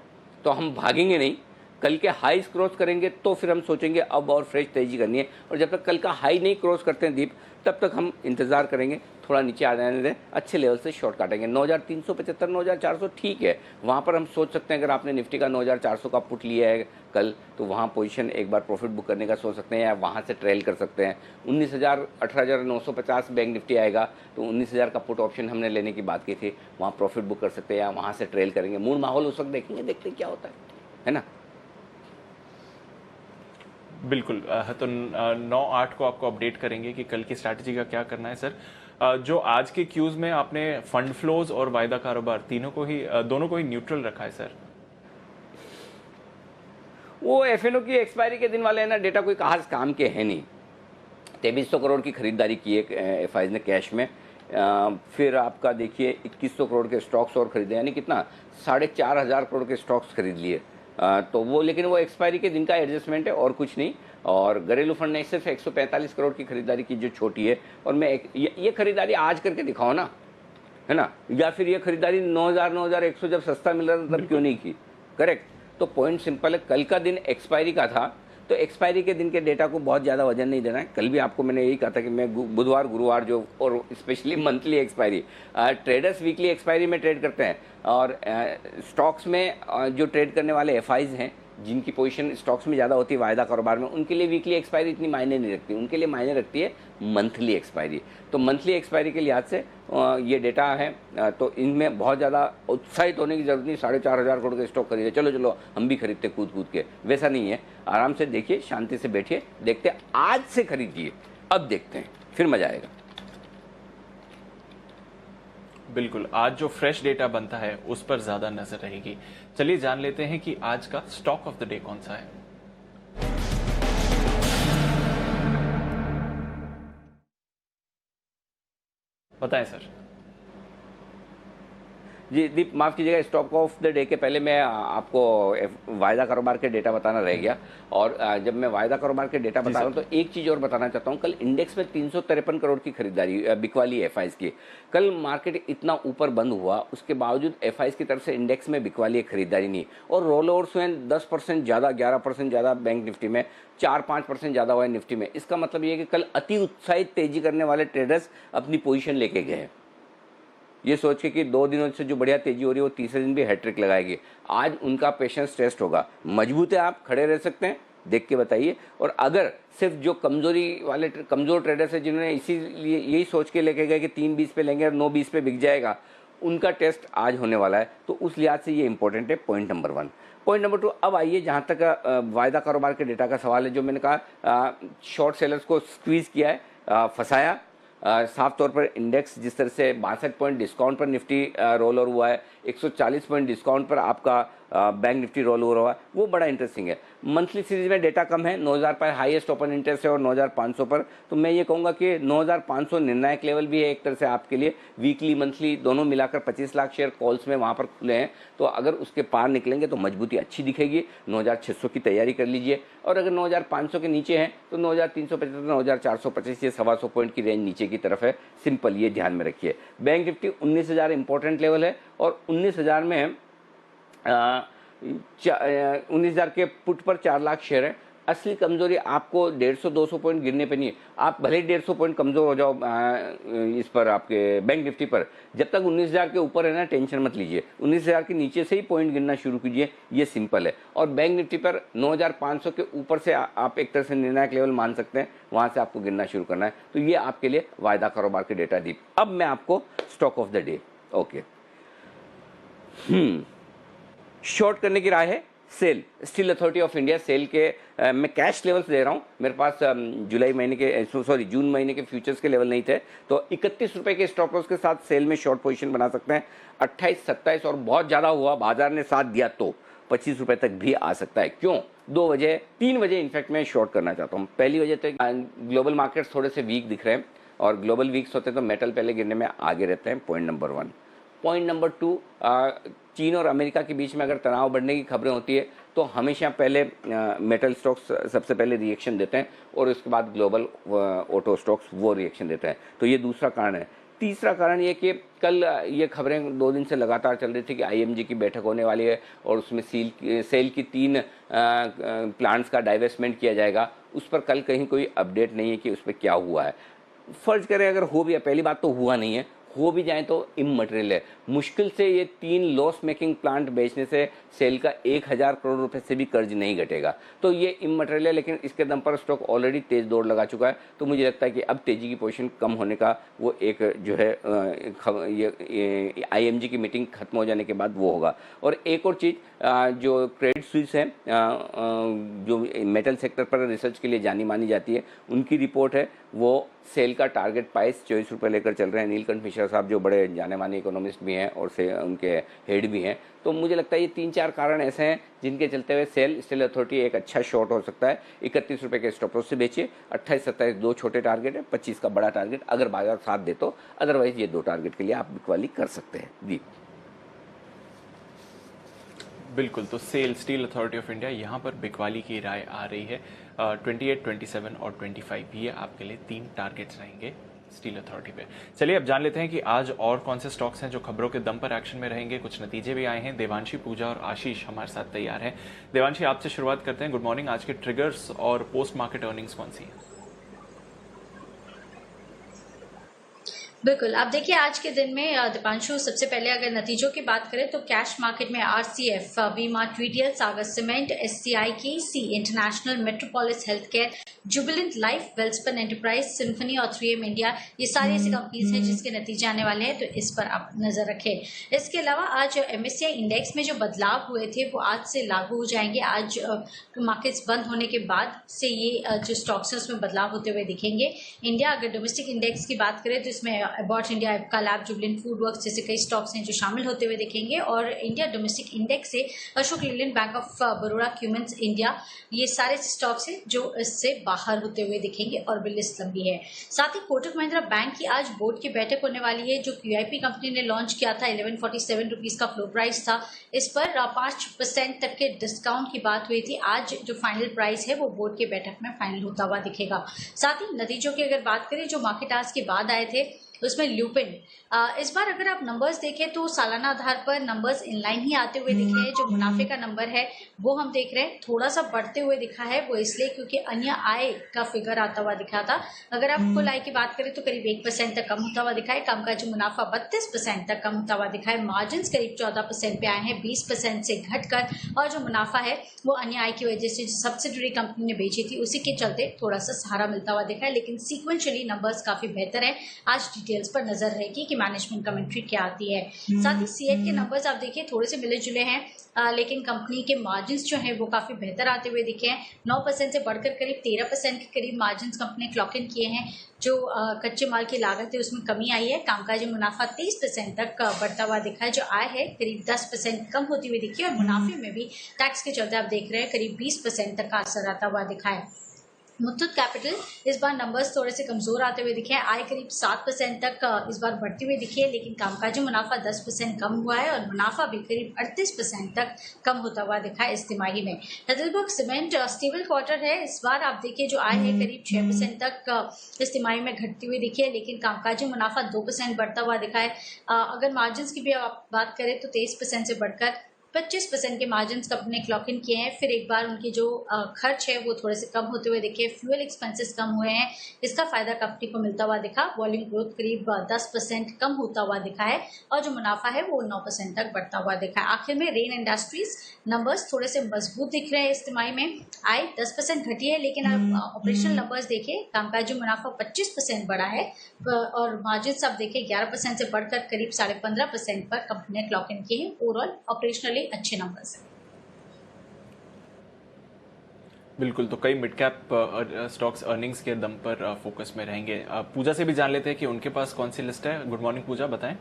तो हम भागेंगे नहीं, कल के हाईस क्रॉस करेंगे तो फिर हम सोचेंगे अब और फ्रेश तेजी करनी है, और जब तक कल का हाई नहीं क्रॉस करते हैं दीप, तब तक हम इंतजार करेंगे, थोड़ा नीचे आ जाने दें, अच्छे लेवल से शॉर्ट काटेंगे। 9375 9400 ठीक है, वहाँ पर हम सोच सकते हैं। अगर आपने निफ्टी का 9400 का पुट लिया है कल, तो वहाँ पोजीशन एक बार प्रॉफिट बुक करने का सोच सकते हैं, या वहाँ से ट्रेल कर सकते हैं। 19,000 18,950 बैंक निफ्टी आएगा, तो 19,000 का पुट ऑप्शन हमने लेने की बात की थी, वहाँ प्रॉफिट बुक कर सकते हैं, या वहाँ से ट्रेल करेंगे। मूड माहौल उस वक्त देखेंगे, देखते क्या होता है ना। बिल्कुल। तो 9-8 को आपको अपडेट करेंगे कि कल की स्ट्रैटेजी का क्या करना है सर। जो आज के क्यूज में आपने फंड फ्लोज और वायदा कारोबार तीनों को ही दोनों को ही न्यूट्रल रखा है सर। वो एफएनओ की एक्सपायरी के दिन वाले है ना, डेटा कोई खास काम के है नहीं। 2300 करोड़ की खरीदारी की है एफआईज ने कैश में। फिर आपका देखिए 2100 करोड़ के स्टॉक्स और खरीदे, यानी कितना 4,500 करोड़ के स्टॉक्स खरीद लिए। तो वो, लेकिन वो एक्सपायरी के दिन का एडजस्टमेंट है और कुछ नहीं। और घरेलू फंड ने सिर्फ 145 करोड़ की खरीदारी की, जो छोटी है। और मैं ये खरीदारी आज करके दिखाओ ना, है ना, या फिर ये खरीदारी 9,000 9,100 जब सस्ता मिल रहा था तब क्यों नहीं की। करेक्ट। तो पॉइंट सिंपल है, कल का दिन एक्सपायरी का था, तो एक्सपायरी के दिन के डेटा को बहुत ज़्यादा वजन नहीं देना है। कल भी आपको मैंने यही कहा था कि मैं बुधवार गुरुवार जो, और specially monthly expiry, traders weekly expiry में ट्रेड करते हैं, और स्टॉक्स में जो ट्रेड करने वाले एफआईज हैं, जिनकी पोजीशन स्टॉक्स में ज़्यादा होती है वायदा कारोबार में, उनके लिए वीकली एक्सपायरी इतनी मायने नहीं रखती, उनके लिए मायने रखती है मंथली एक्सपायरी। तो मंथली एक्सपायरी के लिहाज से ये डेटा है, तो इनमें बहुत ज़्यादा उत्साहित होने की जरूरत नहीं। 4,500 करोड़ के स्टॉक खरीदे, चलो चलो हम भी खरीदते कूद कूद के, वैसा नहीं है। आराम से देखिए, शांति से बैठिए, देखते हैं, आज से खरीदिए, अब देखते हैं, फिर मजा आएगा। बिल्कुल, आज जो फ्रेश डेटा बनता है उस पर ज्यादा नजर रहेगी। चलिए जान लेते हैं कि आज का स्टॉक ऑफ द डे कौन सा है। बताएं सर। जी दीप, माफ़ कीजिएगा, स्टॉक ऑफ द डे के पहले मैं आपको वायदा कारोबार के डेटा बताना रह गया। और जब मैं वायदा कारोबार के डेटा बता रहा हूँ तो एक चीज़ और बताना चाहता हूँ। कल इंडेक्स में 353 करोड़ की खरीदारी बिकवाली एफआईज की। कल मार्केट इतना ऊपर बंद हुआ, उसके बावजूद एफआईज की तरफ से इंडेक्स में बिकवाली खरीदारी नहीं। और रोल ओवर्स हुए 10% ज़्यादा, 11% ज़्यादा बैंक निफ्टी में, 4-5% ज़्यादा हुआ है निफ्टी में। इसका मतलब ये है कि कल अति उत्साहित तेजी करने वाले ट्रेडर्स अपनी पोजीशन लेके गए, ये सोच के कि 2 दिनों से जो बढ़िया तेजी हो रही है वो तीसरे दिन भी हैट्रिक लगाएगी। आज उनका पेशेंस टेस्ट होगा। मजबूत है, आप खड़े रह सकते हैं, देख के बताइए। और अगर सिर्फ जो कमजोरी वाले कमजोर ट्रेडर्स है, जिन्होंने इसीलिए यही सोच के लेके गए कि 3.20 पे लेंगे और 9.20 पे बिक जाएगा, उनका टेस्ट आज होने वाला है। तो उस लिहाज से ये इंपॉर्टेंट है, पॉइंट नंबर 1। पॉइंट नंबर 2, अब आइए जहाँ तक वायदा कारोबार के डेटा का सवाल है, जो मैंने कहा शॉर्ट सेलर्स को स्क्वीज किया है, फंसाया। साफ तौर पर इंडेक्स जिस तरह से 62 पॉइंट डिस्काउंट पर निफ्टी रोल ओवर हुआ है, 140 पॉइंट डिस्काउंट पर आपका बैंक निफ्टी रोल ओवर हुआ है, वो बड़ा इंटरेस्टिंग है। मंथली सीरीज में डेटा कम है, 9,000 पर हाईएस्ट ओपन इंटरेस्ट है और 9,500 पर। तो मैं ये कहूँगा कि 9,500 निर्णायक लेवल भी है एक तरह से आपके लिए। वीकली मंथली दोनों मिलाकर 25 लाख शेयर कॉल्स में वहाँ पर खुले हैं, तो अगर उसके पार निकलेंगे तो मजबूती अच्छी दिखेगी। 9,600 की तैयारी कर लीजिए, और अगर 9,500 के नीचे हैं तो 9,375 9,425, ये 125 पॉइंट की रेंज नीचे की तरफ है। सिंपल, ये ध्यान में रखिए। बैंक निफ्टी 19,000 इंपॉर्टेंट लेवल है, और 19,000 में 19,000 के पुट पर 4 लाख शेयर है। असली कमजोरी आपको 150-200 पॉइंट गिरने पे नहीं है। आप भले ही 150 पॉइंट कमजोर हो जाओ इस पर, आपके बैंक निफ्टी पर, जब तक 19,000 के ऊपर है ना, टेंशन मत लीजिए। 19,000 के नीचे से ही पॉइंट गिनना शुरू कीजिए, ये सिंपल है। और बैंक निफ्टी पर 9,500 के ऊपर से आप एक तरह से निर्णायक लेवल मान सकते हैं, वहाँ से आपको गिनना शुरू करना है। तो ये आपके लिए वायदा कारोबार के डेटा दी। अब मैं आपको stock of the day, okay, short करने की राय है SAIL. Steel Authority of India SAIL के मैं कैश लेवल्स दे रहा हूँ। मेरे पास जून महीने के फ्यूचर्स के लेवल नहीं थे, तो 31 रुपए के स्टॉप लॉस के साथ सेल में शॉर्ट पोजीशन बना सकते हैं। 28, 27 और बहुत ज़्यादा हुआ, बाजार ने साथ दिया तो 25 रुपए तक भी आ सकता है। क्यों? 2 वजह, 3 वजह इनफैक्ट मैं शॉर्ट करना चाहता हूँ। पहली वजह तो ग्लोबल मार्केट्स थोड़े से वीक दिख रहे हैं, और ग्लोबल वीक्स होते हैं तो मेटल पहले गिरने में आगे रहते हैं। Point number 1। पॉइंट नंबर 2, चीन और अमेरिका के बीच में अगर तनाव बढ़ने की खबरें होती है तो हमेशा पहले मेटल स्टॉक्स सबसे पहले रिएक्शन देते हैं, और उसके बाद ग्लोबल ऑटो स्टॉक्स वो रिएक्शन देते हैं। तो ये दूसरा कारण है। तीसरा कारण ये कि कल ये खबरें 2 दिन से लगातार चल रही थी कि आईएमजी की बैठक होने वाली है और उसमें सेल की 3 प्लांट्स का डाइवेस्टमेंट किया जाएगा। उस पर कल कहीं कोई अपडेट नहीं है कि उस पर क्या हुआ है। फ़र्ज करें अगर हो भी, पहली बात तो हुआ नहीं है, हो भी जाए तो इमटेरियल है। मुश्किल से ये 3 लॉस मेकिंग प्लांट बेचने से सेल का 1000 करोड़ रुपए से भी कर्ज नहीं घटेगा, तो ये इमटेरियल है। लेकिन इसके दम पर स्टॉक ऑलरेडी तेज दौड़ लगा चुका है, तो मुझे लगता है कि अब तेजी की पोजीशन कम होने का वो एक जो है ये आईएमजी की मीटिंग खत्म हो जाने के बाद वो होगा। और एक और चीज़, जो क्रेडिट स्विस है, जो मेटल सेक्टर पर रिसर्च के लिए जानी मानी जाती है, उनकी रिपोर्ट है वो सेल का टारगेट प्राइस 24 रुपये लेकर चल रहे हैं। नीलकंठ मिश्रा साहब जो बड़े जाने माने इकोनॉमिस्ट भी हैं और से उनके हेड भी हैं, तो मुझे लगता है ये 3-4 कारण ऐसे हैं जिनके चलते हुए सेल स्टील अथॉरिटी एक अच्छा शॉर्ट हो सकता है। 31 रुपये के स्टॉप लॉस से बेचिए। 28-27 2 छोटे टारगेट है, 25 का बड़ा टारगेट अगर बाजार साथ दे तो, अदरवाइज ये 2 टारगेट के लिए आप बिकवाली कर सकते हैं। जी बिल्कुल, तो SAIL Steel Authority of India यहाँ पर बिकवाली की राय आ रही है। 28, 27 और 25 ये आपके लिए 3 टारगेट्स रहेंगे स्टील अथॉरिटी पे। चलिए अब जान लेते हैं कि आज और कौन से स्टॉक्स हैं जो खबरों के दम पर एक्शन में रहेंगे। कुछ नतीजे भी आए हैं। देवांशी, पूजा और आशीष हमारे साथ तैयार हैं। देवांशी, आपसे शुरुआत करते हैं। Good morning. आज के ट्रिगर्स और पोस्ट मार्केट अर्निंग्स कौन सी हैं? बिल्कुल, आप देखिए आज के दिन में दीपांशु, सबसे पहले अगर नतीजों की बात करें तो कैश मार्केट में आरसीएफ, वीमा, ट्वीडीएल, Sagar cement, SCI, KEC international, Metropolis health care, Jubilant life, Welspun enterprise, Symphony और 3M इंडिया, ये सारी ऐसी कंपनीज हैं जिसके नतीजे आने वाले हैं, तो इस पर आप नजर रखें। इसके अलावा आज एमएससीआई इंडेक्स में जो बदलाव हुए थे वो आज से लागू हो जाएंगे। आज मार्केट्स बंद होने के बाद से ये जो स्टॉक्स हैं उसमें बदलाव होते हुए दिखेंगे। इंडिया, अगर डोमेस्टिक इंडेक्स की बात करें तो इसमें अबॉट इंडिया, एप्का लैब, जुबिलेंट फूड वर्क्स जैसे कई स्टॉक्स हैं जो शामिल होते हुए दिखेंगे। और इंडिया डोमेस्टिक इंडेक्स से Ashok Leyland, bank of Baroda, Cummins India, ये सारे स्टॉक्स हैं जो इससे बाहर होते हुए दिखेंगे और भी लिस्ट लंबी है। साथ ही कोटक महिंद्रा बैंक की आज बोर्ड की बैठक होने वाली है। जो QIP कंपनी ने लॉन्च किया था, 1147 रुपीज का फ्लो प्राइस था, इस पर 5% तक के डिस्काउंट की बात हुई थी। आज जो फाइनल प्राइस है वो बोर्ड की बैठक में फाइनल होता हुआ दिखेगा। साथ ही नतीजों की अगर बात करें जो मार्केट आज के बाद आए थे उसमें ल्यूपिन, इस बार अगर आप नंबर्स देखें तो सालाना आधार पर नंबर्स इनलाइन ही आते हुए दिखे हैं। जो मुनाफे का नंबर है वो हम देख रहे हैं थोड़ा सा बढ़ते हुए दिखा है, वो इसलिए क्योंकि अन्य आय का फिगर आता हुआ दिखा था। अगर आप कुल आय की बात करें तो करीब 1% तक कम होता हुआ दिखा है। कामकाजी मुनाफा 32% तक कम होता हुआ दिखा है। मार्जिन करीब 14% पे आए हैं, 20% से घटकर। और जो मुनाफा है वो अन्य आय की वजह से जो सब्सिडरी कंपनी ने बेची थी उसी के चलते थोड़ा सा सहारा मिलता हुआ दिखा है। लेकिन सीक्वेंशियली नंबर्स काफी बेहतर है। आज डिटेल्स पर नजर रहेगी कि मैनेजमेंट कमेंट्री क्या आती है। साथ ही सीएट के नंबर्स आप देखिए थोड़े से मिले जुले हैं, लेकिन कंपनी के मार्जिन्स जो हैं वो काफी बेहतर आते हुए दिखे हैं। 9% से बढ़कर करीब 13% के करीब मार्जिन्स कंपनी ने क्लॉक इन किए हैं। जो कच्चे माल की लागत है उसमें कमी आई है। कामकाजी मुनाफा 30% तक बढ़ता हुआ दिखा है। जो आय है करीब 10% कम होती हुई दिखी है। और मुनाफे में भी टैक्स के चलते आप देख रहे हैं करीब 20% तक का असर आता हुआ दिखा है। मुथूट कैपिटल इस बार नंबर्स थोड़े से कमजोर आते हुए दिखे हैं। आय करीब 7% तक इस बार बढ़ती हुई दिखी है, लेकिन कामकाजी मुनाफा 10% कम हुआ है और मुनाफा भी करीब 38% तक कम होता हुआ दिखा है इस तिमाही में। हैदराबाद सीमेंट स्टेबल क्वार्टर है। इस बार आप देखिए जो आय है करीब 6% तक इस तिमाही में घटती हुई दिखी है, लेकिन कामकाजी मुनाफा 2% बढ़ता हुआ दिखा है। अगर मार्जिन की भी आप बात करें तो 23% से बढ़कर 25% के मार्जिन कंपनी ने क्लॉक इन किए हैं। फिर एक बार उनकी जो खर्च है वो थोड़े से कम होते हुए दिखे। फ्यूल एक्सपेंसेस कम हुए हैं, इसका फायदा कंपनी को मिलता हुआ दिखा। वॉल्यूम ग्रोथ करीब 10% कम होता हुआ दिखा है और जो मुनाफा है वो 9% तक बढ़ता हुआ दिखा है। आखिर में रेन इंडस्ट्रीज नंबर्स थोड़े से मजबूत दिख रहे हैं इस तिमाही में। आय 10% घटी है, लेकिन आप ऑपरेशनल नंबर्स देखें, कामकाजी मुनाफा 25% बढ़ा है और मार्जिन आप देखें 11% से बढ़कर करीब 15.5% पर कंपनी ने क्लॉक इन किए हैं। ओवरऑल ऑपरेशनली अच्छे नंबर्स हैं। बिल्कुल, तो कई मिड कैप स्टॉक्स अर्निंग्स के दम पर फोकस में रहेंगे। पूजा से भी जान लेते हैं कि उनके पास कौन सी लिस्ट है। गुड मॉर्निंग पूजा, बताएं।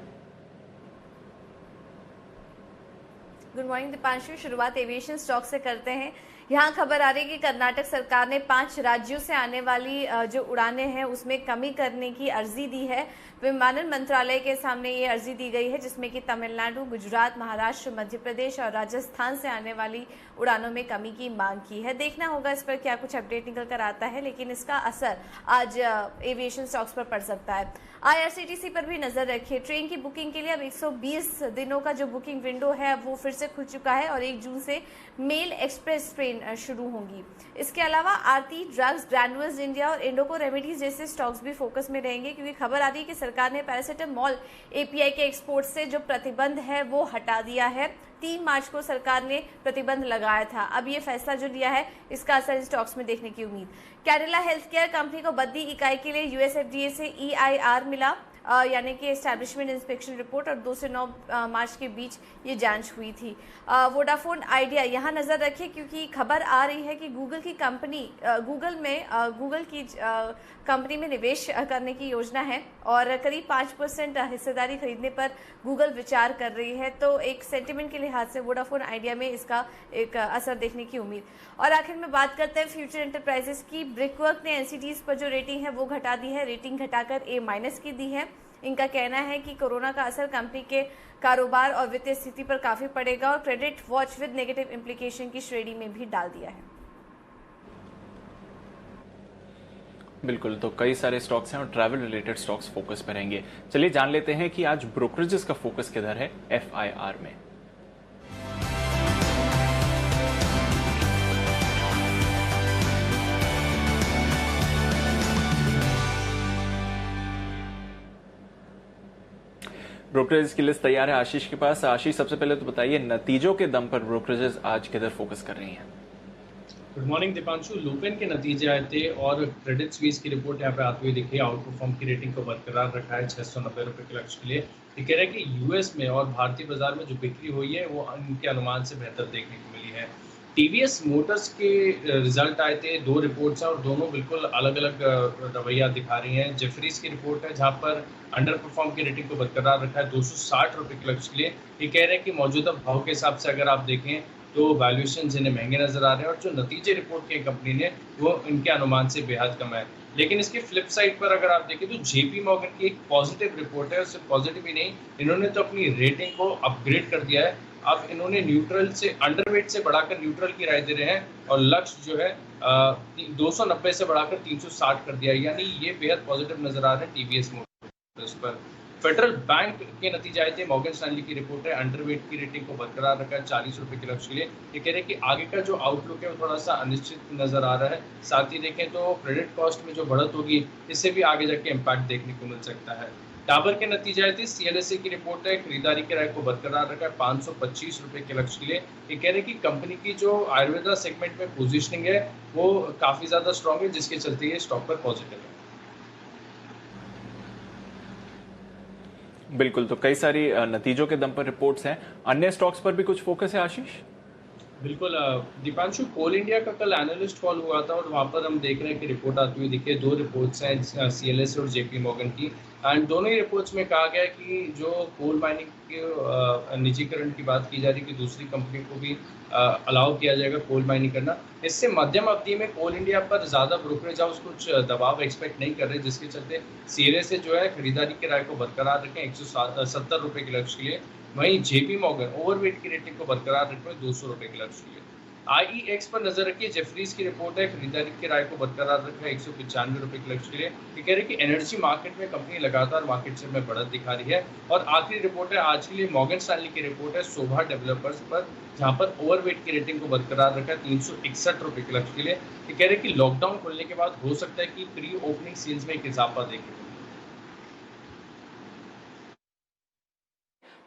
गुड मॉर्निंग दीपांशु, शुरुआत एविएशन स्टॉक से करते हैं। यहाँ खबर आ रही है कि कर्नाटक सरकार ने 5 राज्यों से आने वाली जो उड़ानें हैं उसमें कमी करने की अर्जी दी है। विमानन मंत्रालय के सामने ये अर्जी दी गई है, जिसमें कि तमिलनाडु, गुजरात, महाराष्ट्र, मध्य प्रदेश और राजस्थान से आने वाली उड़ानों में कमी की मांग की है। देखना होगा इस पर क्या कुछ अपडेट निकल कर आता है, लेकिन इसका असर आज एविएशन स्टॉक्स पर पड़ सकता है। IRCTC पर भी नजर रखिए। ट्रेन की बुकिंग के लिए अब 120 दिनों का जो बुकिंग विंडो है वो फिर से खुल चुका है और 1 जून से मेल एक्सप्रेस ट्रेन शुरू होंगी। इसके अलावा आरती ड्रग्स, ग्रैन्युअल्स इंडिया और इंडोको रेमेडीज जैसे स्टॉक्स भी फोकस में रहेंगे, क्योंकि खबर आ रही है कि सरकार ने पैरासिटामोल API के एक्सपोर्ट से जो प्रतिबंध है वो हटा दिया है। 3 मार्च को सरकार ने प्रतिबंध लगाया था। अब ये फैसला जो लिया है इसका असर स्टॉक्स में देखने की उम्मीद। कैडिला हेल्थ केयर कंपनी को बद्दी इकाई के लिए US FDA से EIR मिला, यानी कि एस्टैब्लिशमेंट इंस्पेक्शन रिपोर्ट, और 2 से 9 मार्च के बीच ये जांच हुई थी। वोडाफोन आइडिया यहाँ नजर रखिए, क्योंकि खबर आ रही है कि गूगल की कंपनी में निवेश करने की योजना है और करीब 5% हिस्सेदारी खरीदने पर गूगल विचार कर रही है। तो एक सेंटिमेंट के लिहाज से वोडाफोन आइडिया में इसका एक असर देखने की उम्मीद। और आखिर में बात करते हैं फ्यूचर एंटरप्राइजेस की। ब्रिकवर्क ने NCDs पर जो रेटिंग है वो घटा दी है, रेटिंग घटाकर A- की दी है। इनका कहना है कि कोरोना का असर कंपनी के कारोबार और वित्तीय स्थिति पर काफी पड़ेगा और credit watch with negative implication की श्रेणी में भी डाल दिया है। बिल्कुल, तो कई सारे स्टॉक्स हैं और ट्रैवल रिलेटेड स्टॉक्स फोकस पे रहेंगे। चलिए जान लेते हैं कि आज ब्रोकरेजेस का फोकस किधर है FIR में। ब्रोकरेज की लिस्ट तैयार है आशीष के पास। आशीष, सबसे पहले तो बताइए नतीजों के दम पर ब्रोकरेजेस आज किधर फोकस कर रही हैं? Good morning Deepanshu. लुपिन के नतीजे आए थे और क्रेडिट स्विस की रिपोर्ट यहाँ पे आती हुई दिखी। आउट परफॉर्म की रेटिंग को बरकरार रखा है 690 रुपये के लक्ष्य के लिए। ये कह रहे हैं कि US में और भारतीय बाजार में जो बिक्री हुई है वो उनके अनुमान से बेहतर देखने को मिली है। TVS मोटर्स के रिजल्ट आए थे, 2 रिपोर्ट्स हैं और दोनों बिल्कुल अलग अलग रवैया दिखा रही हैं। जेफरीज की रिपोर्ट है जहाँ पर अंडर परफॉर्म की रेटिंग को बरकरार रखा है 260 रुपये के लक्ष्य के लिए। ये कह रहे हैं कि मौजूदा भाव के हिसाब से अगर आप देखें तो वैल्यूएशन जिन्हें महंगे नजर आ रहे हैं और जो नतीजे रिपोर्ट की कंपनी ने वो इनके अनुमान से बेहद कम है। लेकिन इसके फ्लिप साइड पर अगर आप देखें तो JP मॉर्गन की एक पॉजिटिव रिपोर्ट है, सिर्फ पॉजिटिव ही नहीं, इन्होंने तो अपनी रेटिंग को अपग्रेड कर दिया है। अब इन्होंने न्यूट्रल से अंडरवेट से बढ़ाकर न्यूट्रल की राय दे रहे हैं और लक्ष्य जो है 290 से बढ़ाकर 360 कर दिया है, यानी ये बेहद पॉजिटिव नजर आ रहे हैं TVS मोटर्स पर। फेडरल बैंक के नतीजे आए थे, मॉर्गन स्टैनली की रिपोर्ट है, अंडरवेट की रेटिंग को बरकरार रखा है 40 रुपये के लक्ष्य के लिए। ये कह रहे हैं कि आगे का जो आउटलुक है वो थोड़ा सा अनिश्चित नजर आ रहा है। साथ ही देखें तो क्रेडिट कॉस्ट में जो बढ़त होगी इससे भी आगे जाके इम्पैक्ट देखने को मिल सकता है। डाबर के नतीजे आए थे, CLSA की रिपोर्ट है, खरीदारी के राय को बरकरार रखा है 525 रुपये के लक्ष्य के लिए। ये कह रहे हैं कि कंपनी की जो आयुर्वेदा सेगमेंट में पोजीशनिंग है वो काफ़ी ज़्यादा स्ट्रॉन्ग है, जिसके चलते ये स्टॉक पर पॉजिटिव है। बिल्कुल, तो कई सारी नतीजों के दम पर रिपोर्ट्स हैं। अन्य स्टॉक्स पर भी कुछ फोकस है आशीष? बिल्कुल दीपांशु, कोल इंडिया का कल एनालिस्ट कॉल हुआ था और वहाँ पर हम देख रहे हैं कि रिपोर्ट आती हुई दिखी है। 2 रिपोर्ट्स हैं CLSA और JP मॉर्गन की, एंड दोनों ही रिपोर्ट्स में कहा गया है कि जो कोल माइनिंग के निजीकरण की बात की जा रही है कि दूसरी कंपनी को भी अलाउ किया जाएगा कोल माइनिंग करना। इससे मध्यम अवधि में कोल इंडिया पर ज़्यादा ब्रोकरेज हाउस कुछ दबाव एक्सपेक्ट नहीं कर रहे, जिसके चलते CLSA जो है खरीदारी के राय को बरकरार रखें 170 रुपये के लक्ष्य के लिए। वहीं JP मॉर्गन ओवरवेट की रेटिंग को बरकरार रखें 200 रुपये के लक्ष्य के लिए। IEX पर नजर रखिए, जेफरीज की रिपोर्ट है, खरीदारी की राय को बरकरार रखा है 195 रुपये के लक्ष्य के लिए। ये कह रहे हैं कि एनर्जी मार्केट में कंपनी लगातार मार्केट शेयर में बढ़त दिखा रही है। और आखिरी रिपोर्ट है आज के लिए मॉर्गन स्टैनली की रिपोर्ट है शोभा डेवलपर्स पर, जहां पर ओवरवेट की रेटिंग को बरकरार रखा है 361 रुपये के लक्ष्य के लिए। ये कह रहे हैं कि लॉकडाउन खुलने के बाद हो सकता है कि प्री ओपनिंग सेल्स में एक इजाफा देखें।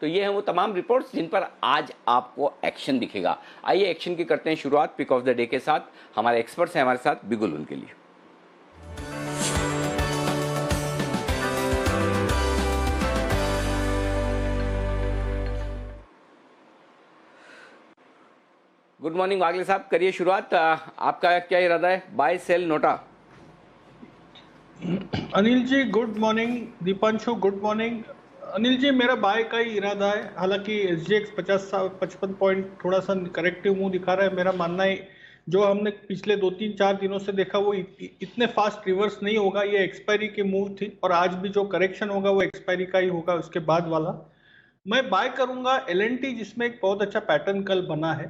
तो ये हैं वो तमाम रिपोर्ट्स जिन पर आज आपको एक्शन दिखेगा। आइए एक्शन की करते हैं शुरुआत पिक ऑफ द डे के साथ। हमारे एक्सपर्ट्स हैं हमारे साथ, बिगुल उनके लिए। गुड मॉर्निंग वागले साहब, करिए शुरुआत। आपका क्या इरादा है, बाय सेल नोटा? Anil ji good morning. Deepanshu good morning. Anil ji मेरा बाय का ही इरादा है, हालांकि SGX 55 पॉइंट थोड़ा सा करेक्टिव मूव दिखा रहा है। मेरा मानना है जो हमने पिछले 2-3-4 दिनों से देखा वो इतने फास्ट रिवर्स नहीं होगा, ये एक्सपायरी की मूव थी और आज भी जो करेक्शन होगा वो एक्सपायरी का ही होगा उसके बाद वाला। मैं बाय करूंगा एलएनटी जिसमें एक बहुत अच्छा पैटर्न कल बना है,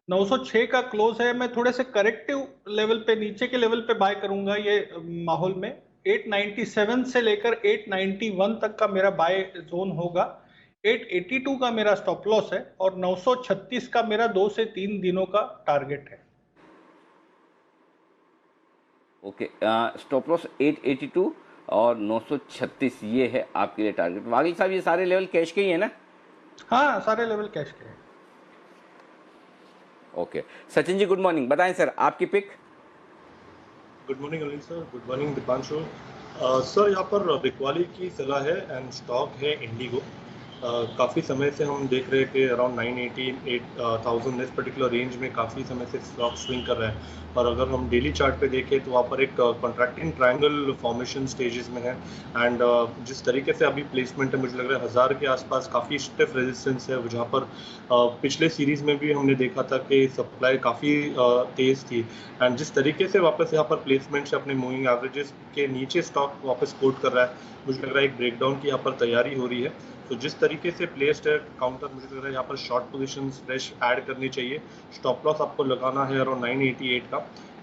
906 का क्लोज है। मैं थोड़े से करेक्टिव लेवल पे, नीचे के लेवल पे बाय करूंगा ये माहौल में। 897 से लेकर 891 तक का मेरा बाय जोन होगा। 882 का मेरा स्टॉप लॉस है और 936 का मेरा 2 से 3 दिनों का टारगेट है। ओके, स्टॉप लॉस 882 और 936 ये है आपके लिए टारगेट। वागिल साहब, ये सारे लेवल कैश के ही है ना? हाँ, सारे लेवल कैश के हैं। Okay, Sachin ji good morning, बताएं सर आपकी pick. Good morning Anil sir, good morning Dipanshu sir. यहाँ पर बिकवाली की सलाह है एंड स्टॉक है इंडिगो। काफ़ी समय से हम देख रहे हैं कि अराउंड 980-8,000 इस पर्टिकुलर रेंज में काफ़ी समय से स्टॉक स्विंग कर रहा है। और अगर हम डेली चार्ट पे देखें तो वहाँ पर एक कॉन्ट्रैक्टिंग ट्रायंगल फॉर्मेशन स्टेजेस में है एंड जिस तरीके से अभी प्लेसमेंट है मुझे लग रहा है 1000 के आसपास काफ़ी स्टिफ रेजिस्टेंस है, जहाँ पर पिछले सीरीज़ में भी हमने देखा था कि सप्लाई काफ़ी तेज़ थी एंड जिस तरीके से वापस यहाँ पर प्लेसमेंट से अपने मूविंग एवरेजेस के नीचे स्टॉक वापस कोट कर रहा है, मुझे लग रहा है एक ब्रेकडाउन की यहाँ पर तैयारी हो रही है। तो जिस तरीके से प्लेस्ड है काउंटर, मुझे लग रहा है यहाँ पर शॉर्ट पोजीशन फ्रेश ऐड करनी चाहिए। स्टॉप लॉस आपको लगाना है अराउंड 988 का,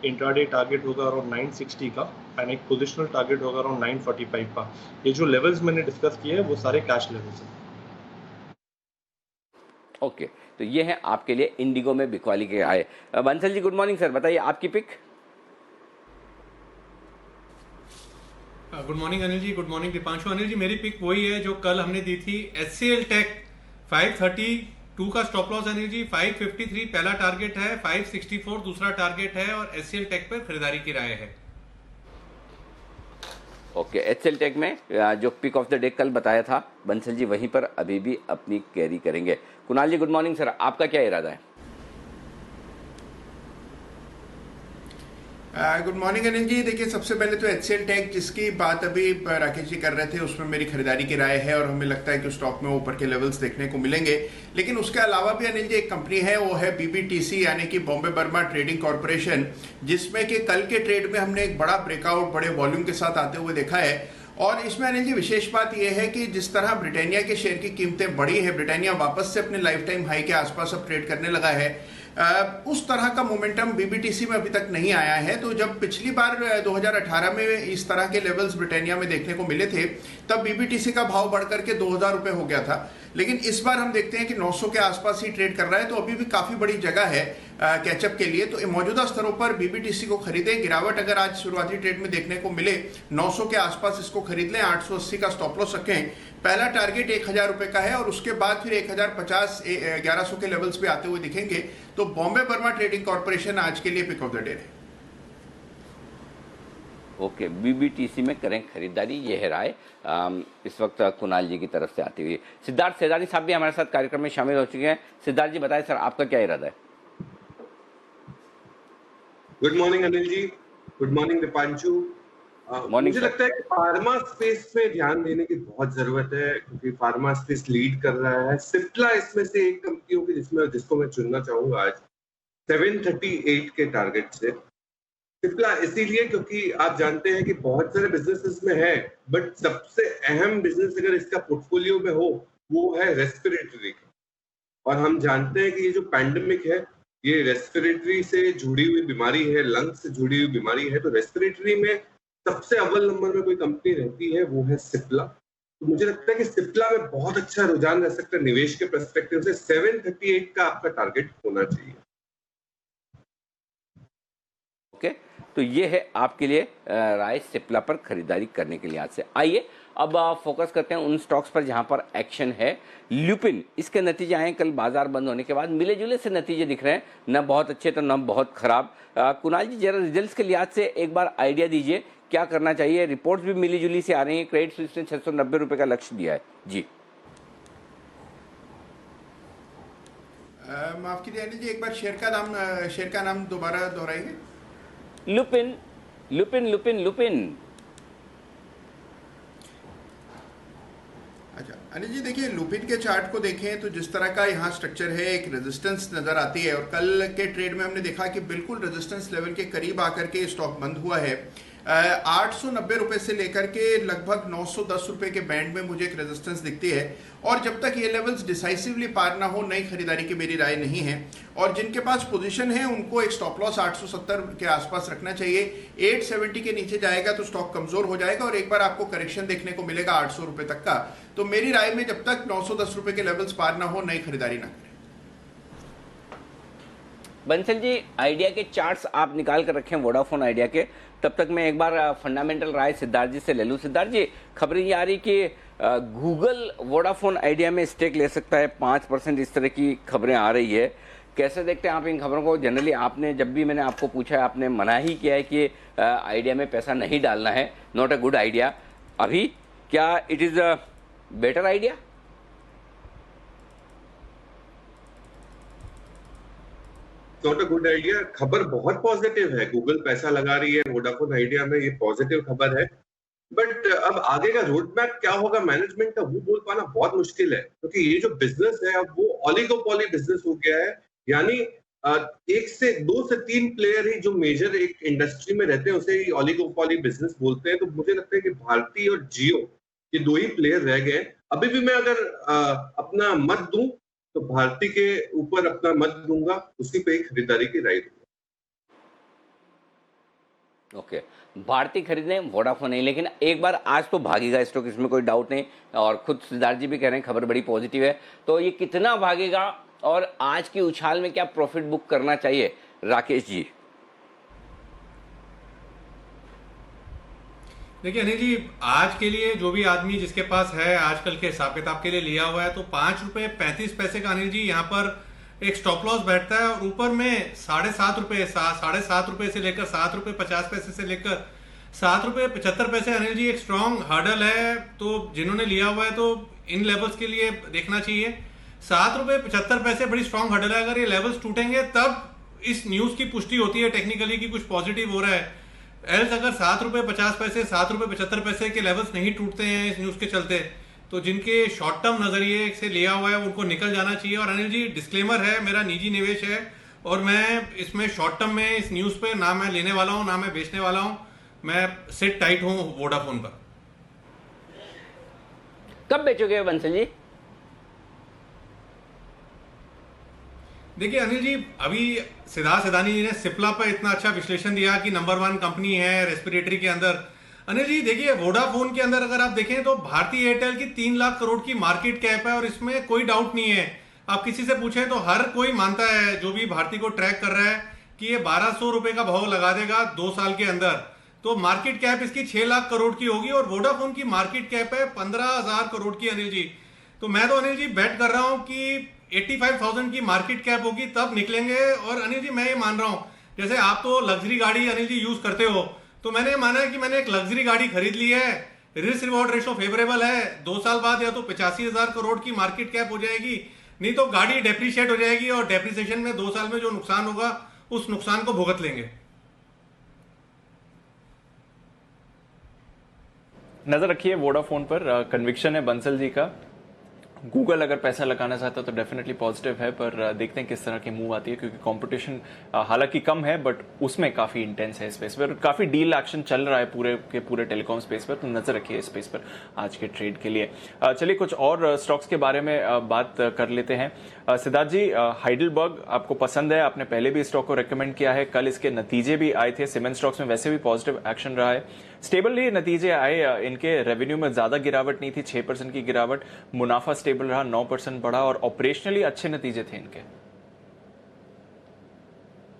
इंट्राडे टारगेट होगा अराउंड 960 का एंड एक पोजिशनल टारगेट होगा अराउंड 945 का। ये जो लेवल्स मैंने डिस्कस किए हैं वो सारे कैश लेवल्स हैं। ओके, तो ये है आपके लिए इंडिगो में बिकवाली के आए। Bansal ji good morning sir, बताइए आपकी pick. Good morning Anil ji, good morning Deepanshu. Anil ji, मेरी पिक वही है जो कल हमने दी थी, HCL टेक 532 का स्टॉप लॉस अनिल जी, 553 पहला टारगेट है, 564 दूसरा टारगेट है और HCL टेक पर खरीदारी की राय है। ओके, HCL टेक में जो पिक ऑफ द डे कल बताया था बंसल जी, वहीं पर अभी भी अपनी कैरी करेंगे। कुणाल जी गुड मॉर्निंग सर, आपका क्या इरादा है? गुड मॉर्निंग अनिल जी। देखिए, सबसे पहले तो HCL टेक जिसकी बात अभी राकेश जी कर रहे थे उसमें मेरी खरीदारी की राय है और हमें लगता है कि स्टॉक में ऊपर के लेवल्स देखने को मिलेंगे। लेकिन उसके अलावा भी अनिल जी एक कंपनी है, वो है BBTC यानी कि बॉम्बे बर्मा ट्रेडिंग कॉर्पोरेशन, जिसमें कि कल के ट्रेड में हमने एक बड़ा ब्रेकआउट बड़े वॉल्यूम के साथ आते हुए देखा है। और इसमें अनिल जी विशेष बात यह है कि जिस तरह ब्रिटानिया के शेयर की कीमतें बढ़ी है, ब्रिटानिया वापस से अपने लाइफ टाइम हाई के आसपास अब ट्रेड करने लगा है, उस तरह का मोमेंटम BBTC में अभी तक नहीं आया है। तो जब पिछली बार 2018 में इस तरह के लेवल्स ब्रिटानिया में देखने को मिले थे तब BBTC का भाव बढ़कर के 2000 रुपए हो गया था, लेकिन इस बार हम देखते हैं कि 900 के आसपास ही ट्रेड कर रहा है। तो अभी भी काफी बड़ी जगह है कैचअप के लिए। तो मौजूदा स्तरों पर BBTC को खरीदें। गिरावट अगर आज शुरुआती ट्रेड में देखने को मिले 900 के आसपास इसको खरीद लें, 880 का स्टॉप लॉस रखें। पहला टारगेट 1000 रुपए का है और उसके बाद फिर 1050 1100 के लेवल्स पे आते हुए दिखेंगे। तो बॉम्बे बर्मा ट्रेडिंग कॉर्पोरेशन आज के लिए पिक ऑफ द डे है। ओके, BBTC में करें खरीदारी, ये है राय इस वक्त कुणाल जी की तरफ से आती हुई। सिद्धार्थ सेदानी साहब भी हमारे साथ कार्यक्रम में शामिल हो चुके हैं। सिद्धार्थ जी बताएं सर, आपका क्या इरादा है? Good morning Anil ji, good morning Deepanshu. मुझे लगता है कि फार्मा स्पेस में ध्यान देने की बहुत जरूरत है क्योंकि फार्मा स्पेस लीड कर रहा है। सिप्ला इसमें से एक कंपनी होगी जिसको मैं चुनना चाहूंगा आज 738 के टारगेट से। सिप्ला इसीलिए क्योंकि आप जानते हैं कि बहुत सारे बिजनेसेस में है, बट सबसे अहम बिजनेस अगर इसका पोर्टफोलियो में हो वो है रेस्पिरेटरी का। और हम जानते हैं कि ये जो पैंडेमिक है ये रेस्पिरेटरी से जुड़ी हुई बीमारी है, लंग्स से जुड़ी हुई बीमारी है। तो रेस्पिरेटरी में सबसे अव्वल नंबर में कोई कंपनी रहती है वो है सिप्ला। तो मुझे लगता है कि सिप्ला में बहुत अच्छा रुझान रह सकता है निवेश के पर्सपेक्टिव से। 738 का आपका टारगेट होना चाहिए। ओके, तो ये है आपके लिए राय सिप्ला पर खरीदारी करने के लिए आज से। आइए अब फोकस करते हैं उन स्टॉक्स पर जहां पर एक्शन है। ल्यूपिन, इसके नतीजे आए कल बाजार बंद होने के बाद, मिले जुले से नतीजे दिख रहे हैं, न बहुत अच्छे तो न बहुत खराब। कुणाल जी जरा रिजल्ट्स के लिहाज से एक बार आइडिया दीजिए क्या करना चाहिए। रिपोर्ट्स भी मिली जुली से आ रही है। क्रेडिट स्विस ने 690 रुपए का लक्ष्य दिया है जी। माफ कीजिए अनिल जी, एक बार शेयर का नाम दोबारा दोहराएंगे। Lupin Lupin Lupin Lupin. अच्छा, अनिल जी देखिए, लुपिन के चार्ट को देखें तो जिस तरह का यहाँ स्ट्रक्चर है, एक रेजिस्टेंस नजर आती है और कल के ट्रेड में हमने देखा कि बिल्कुल रेजिस्टेंस लेवल के करीब आकर के स्टॉक बंद हुआ है। 890 रुपए से लेकर के लगभग 910 रुपए के बैंड में मुझे एक रेजिस्टेंस दिखती है और जब तक ये लेवल्स डिसाइसिवली पार ना हो नई खरीदारी की मेरी राय नहीं है। और जिनके पास पोजीशन है उनको एक स्टॉप लॉस 870 के आसपास रखना चाहिए। 870 के नीचे जाएगा तो स्टॉक कमजोर हो जाएगा और एक बार आपको करेक्शन देखने को मिलेगा 800 रुपए तक का। तो मेरी राय में जब तक 910 रुपए के लेवल्स पार ना हो नई खरीदारी ना करें। बंसल जी, आइडिया के चार्ट्स आप निकाल कर रखें वोडाफोन आइडिया के, तब तक मैं एक बार फंडामेंटल राय सिद्धार्थ जी से ले लूं। सिद्धार्थ जी, खबरें ये आ रही कि गूगल वोडाफोन आइडिया में स्टेक ले सकता है 5%, इस तरह की खबरें आ रही है। कैसे देखते हैं आप इन खबरों को? जनरली आपने, जब भी मैंने आपको पूछा है, आपने मना ही किया है कि आइडिया में पैसा नहीं डालना है, नॉट अ गुड आइडिया। अभी क्या it is a better idea? Not a good idea. खबर बहुत पॉजिटिव है, गूगल पैसा लगा रही है वोडाफोन आइडिया में, ये पॉजिटिव खबर है। बट अब आगे का रोड मैप क्या होगा मैनेजमेंट का, वो बोल पाना बहुत मुश्किल है, क्योंकि ये जो बिजनेस है अब वो ऑलिगोपॉली बिजनेस हो गया है। यानी एक से दो से तीन प्लेयर ही जो मेजर एक इंडस्ट्री में रहते हैं उसे ही ऑलिगोपॉली बिजनेस बोलते हैं। तो मुझे लगता है कि भारती और जियो ये दो ही प्लेयर रह गए। अभी भी मैं अगर अपना मत दूं तो भारती के ऊपर अपना मत दूंगा, उसी पे ही खरीदारी की राय दूंगा। ओके, भारती खरीदें, वोडाफोन नहीं। लेकिन एक बार आज तो भागेगा स्टॉक, इसमें कोई डाउट नहीं, और खुद सिद्धार्थ जी भी कह रहे हैं खबर बड़ी पॉजिटिव है। तो ये कितना भागेगा और आज की उछाल में क्या प्रॉफिट बुक करना चाहिए, राकेश जी? देखिए अनिल जी, आज के लिए जो भी आदमी जिसके पास है आजकल के हिसाब किताब के लिए लिया हुआ है, तो 5 रुपये 35 पैसे का अनिल जी यहाँ पर एक स्टॉप लॉस बैठता है और ऊपर में 7.5 रुपये, 7.5 रुपये से लेकर 7 रुपये 50 पैसे से लेकर 7 रुपये 75 पैसे अनिल जी एक स्ट्रॉन्ग हर्डल है। तो जिन्होंने लिया हुआ है तो इन लेवल्स के लिए देखना चाहिए। 7 रुपये 75 पैसे बड़ी स्ट्रॉन्ग हर्डल है। अगर ये लेवल्स टूटेंगे तब इस न्यूज की पुष्टि होती है टेक्निकली कि कुछ पॉजिटिव हो रहा है। एल्स अगर 7 रुपये 50 पैसे, 7 रुपये 75 पैसे के लेवल्स नहीं टूटते हैं इस न्यूज के चलते, तो जिनके शॉर्ट टर्म नजरिए से लिया हुआ है उनको निकल जाना चाहिए। और अनिल जी, डिस्क्लेमर है, मेरा निजी निवेश है और मैं इसमें शॉर्ट टर्म में इस न्यूज पे ना मैं लेने वाला हूं ना मैं बेचने वाला हूं। मैं सिट टाइट हूं वोडाफोन पर। कब बेचोगे बंसल जी? देखिए अनिल जी, अभी सिद्धार्थ सिदानी जी ने सिप्ला पर इतना अच्छा विश्लेषण दिया कि नंबर 1 कंपनी है रेस्पिरेटरी के अंदर। अनिल जी देखिए, वोडाफोन के अंदर अगर आप देखें तो भारतीय एयरटेल की 3 लाख करोड़ की मार्केट कैप है और इसमें कोई डाउट नहीं है। आप किसी से पूछें तो हर कोई मानता है जो भी भारती को ट्रैक कर रहा है कि ये 1200 रुपए का भाव लगा देगा 2 साल के अंदर। तो मार्केट कैप इसकी 6 लाख करोड़ की होगी और वोडाफोन की मार्केट कैप है 15,000 करोड़ की अनिल जी। तो मैं तो अनिल जी बेट कर रहा हूं कि 85,000 की मार्केट कैप होगी तब निकलेंगे। और अनिल जी मैं ये मान रहा हूं, जैसे आप तो लग्जरी गाड़ी अनिल जी यूज करते हो, तो मैंने माना है कि मैंने एक लग्जरी गाड़ी खरीद ली है, रिस्क रिवॉर्ड रेशो फेवरेबल है, 2 साल बाद या तो 85,000 करोड़ की मार्केट कैप हो जाएगी, नहीं तो गाड़ी डेप्रिशिएट हो जाएगी और डेप्रिसिएशन में 2 साल में जो नुकसान होगा उस नुकसान को भुगत लेंगे। नजर रखिए वोडाफोन पर, कन्विक्शन है बंसल जी का। गूगल अगर पैसा लगाना चाहता है तो डेफिनेटली पॉजिटिव है, पर देखते हैं किस तरह की मूव आती है, क्योंकि कंपटीशन हालांकि कम है बट उसमें काफी इंटेंस है स्पेस पर। काफी डील एक्शन चल रहा है पूरे के पूरे टेलीकॉम स्पेस पर, तो नजर रखिए इस स्पेस पर आज के ट्रेड के लिए। चलिए कुछ और स्टॉक्स के बारे में बात कर लेते हैं। सिद्धार्थ जी, हाइडेलबर्ग आपको पसंद है, आपने पहले भी स्टॉक को रेकमेंड किया है, कल इसके नतीजे भी आए थे। सीमेंट स्टॉक्स में वैसे भी पॉजिटिव एक्शन रहा है, स्टेबल ही नतीजे आए, इनके रेवेन्यू में ज्यादा गिरावट नहीं थी, 6% की गिरावट, मुनाफा स्टेबल रहा, 9% बढ़ा और ऑपरेशनली अच्छे नतीजे थे इनके।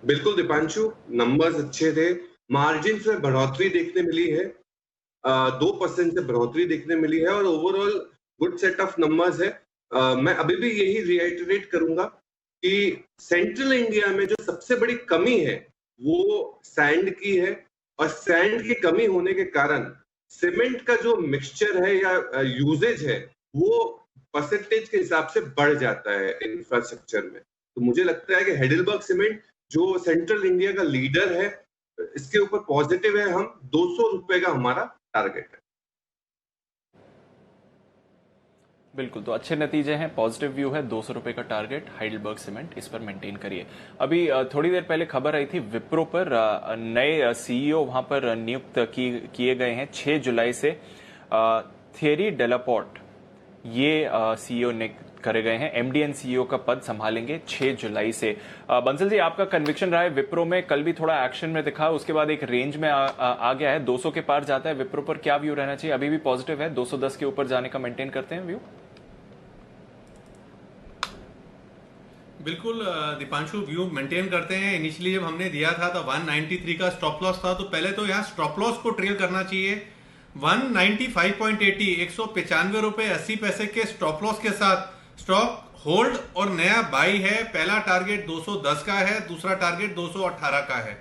बिल्कुल दीपांशु, नंबर्स अच्छे थे, मार्जिन में बढ़ोतरी देखने मिली है, 2% से बढ़ोतरी देखने मिली है और overall good set of numbers है। मैं अभी भी यही रिआइटरेट करूंगा कि सेंट्रल इंडिया में जो सबसे बड़ी कमी है वो सैंड की है और सैंड की कमी होने के कारण सीमेंट का जो मिक्सचर है या यूजेज है वो परसेंटेज के हिसाब से बढ़ जाता है इंफ्रास्ट्रक्चर में। तो मुझे लगता है कि हाइडेलबर्ग सीमेंट जो सेंट्रल इंडिया का लीडर है इसके ऊपर पॉजिटिव है। हम 200 रुपए का हमारा टारगेट है। बिल्कुल, तो अच्छे नतीजे हैं, पॉजिटिव व्यू है। 200 रुपए का टारगेट हाइडेलबर्ग सीमेंट, इस पर मेंटेन करिए। अभी थोड़ी देर पहले खबर आई थी विप्रो पर, नए सीईओ वहां पर नियुक्त किए गए हैं 6 जुलाई से। थियरी डेलापोर्ट ये सीईओ ने करे गए हैं, एमडी एंड सीईओ का पद संभालेंगे 6 जुलाई से। बंसल जी, आपका कन्विक्शन रहा है विप्रो में, कल भी थोड़ा एक्शन में दिखा, उसके बाद एक रेंज में आ गया है, 200 के पार जाता है। विप्रो पर क्या व्यू रहना चाहिए? अभी भी पॉजिटिव है, 210 के ऊपर जाने का मेंटेन करते हैं व्यू? बिल्कुल दीपांशु, व्यू मेंटेन करते हैं। इनिशियली जब हमने दिया था तो 193 का स्टॉप लॉस था, तो पहले तो यहाँ स्टॉप लॉस को ट्रेल करना चाहिए। 195.80, 195 रुपए 80 पैसे के स्टॉप लॉस के साथ स्टॉक होल्ड और नया बाई है। पहला टारगेट 210 का है, दूसरा टारगेट 218 का है।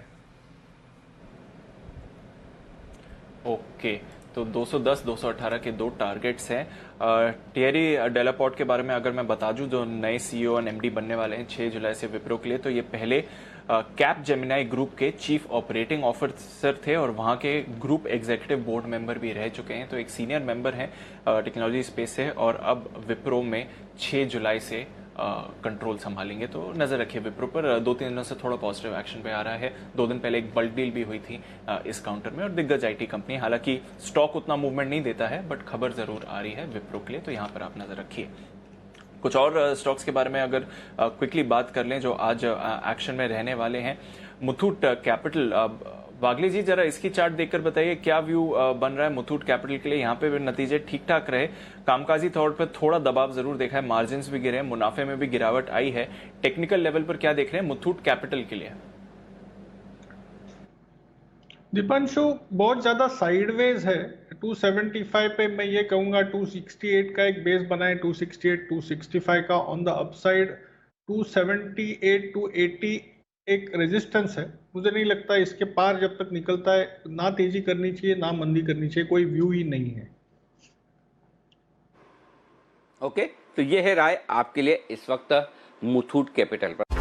ओके, तो 210, 218 के 2 टारगेट्स हैं। थियरी डेलापोर्ट के बारे में अगर मैं बता दूं, जो नए सीईओ और एमडी बनने वाले हैं 6 जुलाई से विप्रो के लिए, तो ये पहले कैप जेमिनाई ग्रुप के चीफ ऑपरेटिंग ऑफिसर थे और वहां के ग्रुप एग्जीक्यूटिव बोर्ड मेंबर भी रह चुके हैं, तो एक सीनियर मेंबर हैं टेक्नोलॉजी स्पेस से, और अब विप्रो में 6 जुलाई से कंट्रोल संभालेंगे। तो नजर रखिए विप्रो पर। 2-3 दिनों से थोड़ा पॉजिटिव एक्शन पे आ रहा है। 2 दिन पहले एक बल्क डील भी हुई थी इस काउंटर में, और दिग्गज आईटी कंपनी, हालांकि स्टॉक उतना मूवमेंट नहीं देता है, बट खबर जरूर आ रही है विप्रो के लिए, तो यहाँ पर आप नजर रखिए। कुछ और स्टॉक्स के बारे में अगर क्विकली बात कर लें जो आज एक्शन में रहने वाले हैं, मुथूट कैपिटल। वागले जी, जरा इसकी चार्ट देखकर बताइए क्या व्यू बन रहा है मुथूट कैपिटल के लिए? यहाँ पे भी नतीजे ठीक ठाक रहे, कामकाजी तौर पर थोड़ा दबाव जरूर देखा है, मार्जिन्स भी गिरे, मुनाफे में भी गिरावट आई है। टेक्निकल लेवल पर क्या देख रहे हैं मुथूट कैपिटल के लिए? दीपांशु, बहुत ज्यादा साइडवेज है। 275 पे मैं ये कहूंगा 268 का एक बेस बनाए, 268, 265 का ऑन द अपसाइड, 278, 280 एक रेजिस्टेंस है। मुझे नहीं लगता इसके पार जब तक निकलता है, ना तेजी करनी चाहिए ना मंदी करनी चाहिए, कोई व्यू ही नहीं है। ओके, तो ये है राय आपके लिए इस वक्त मुथूट कैपिटल पर।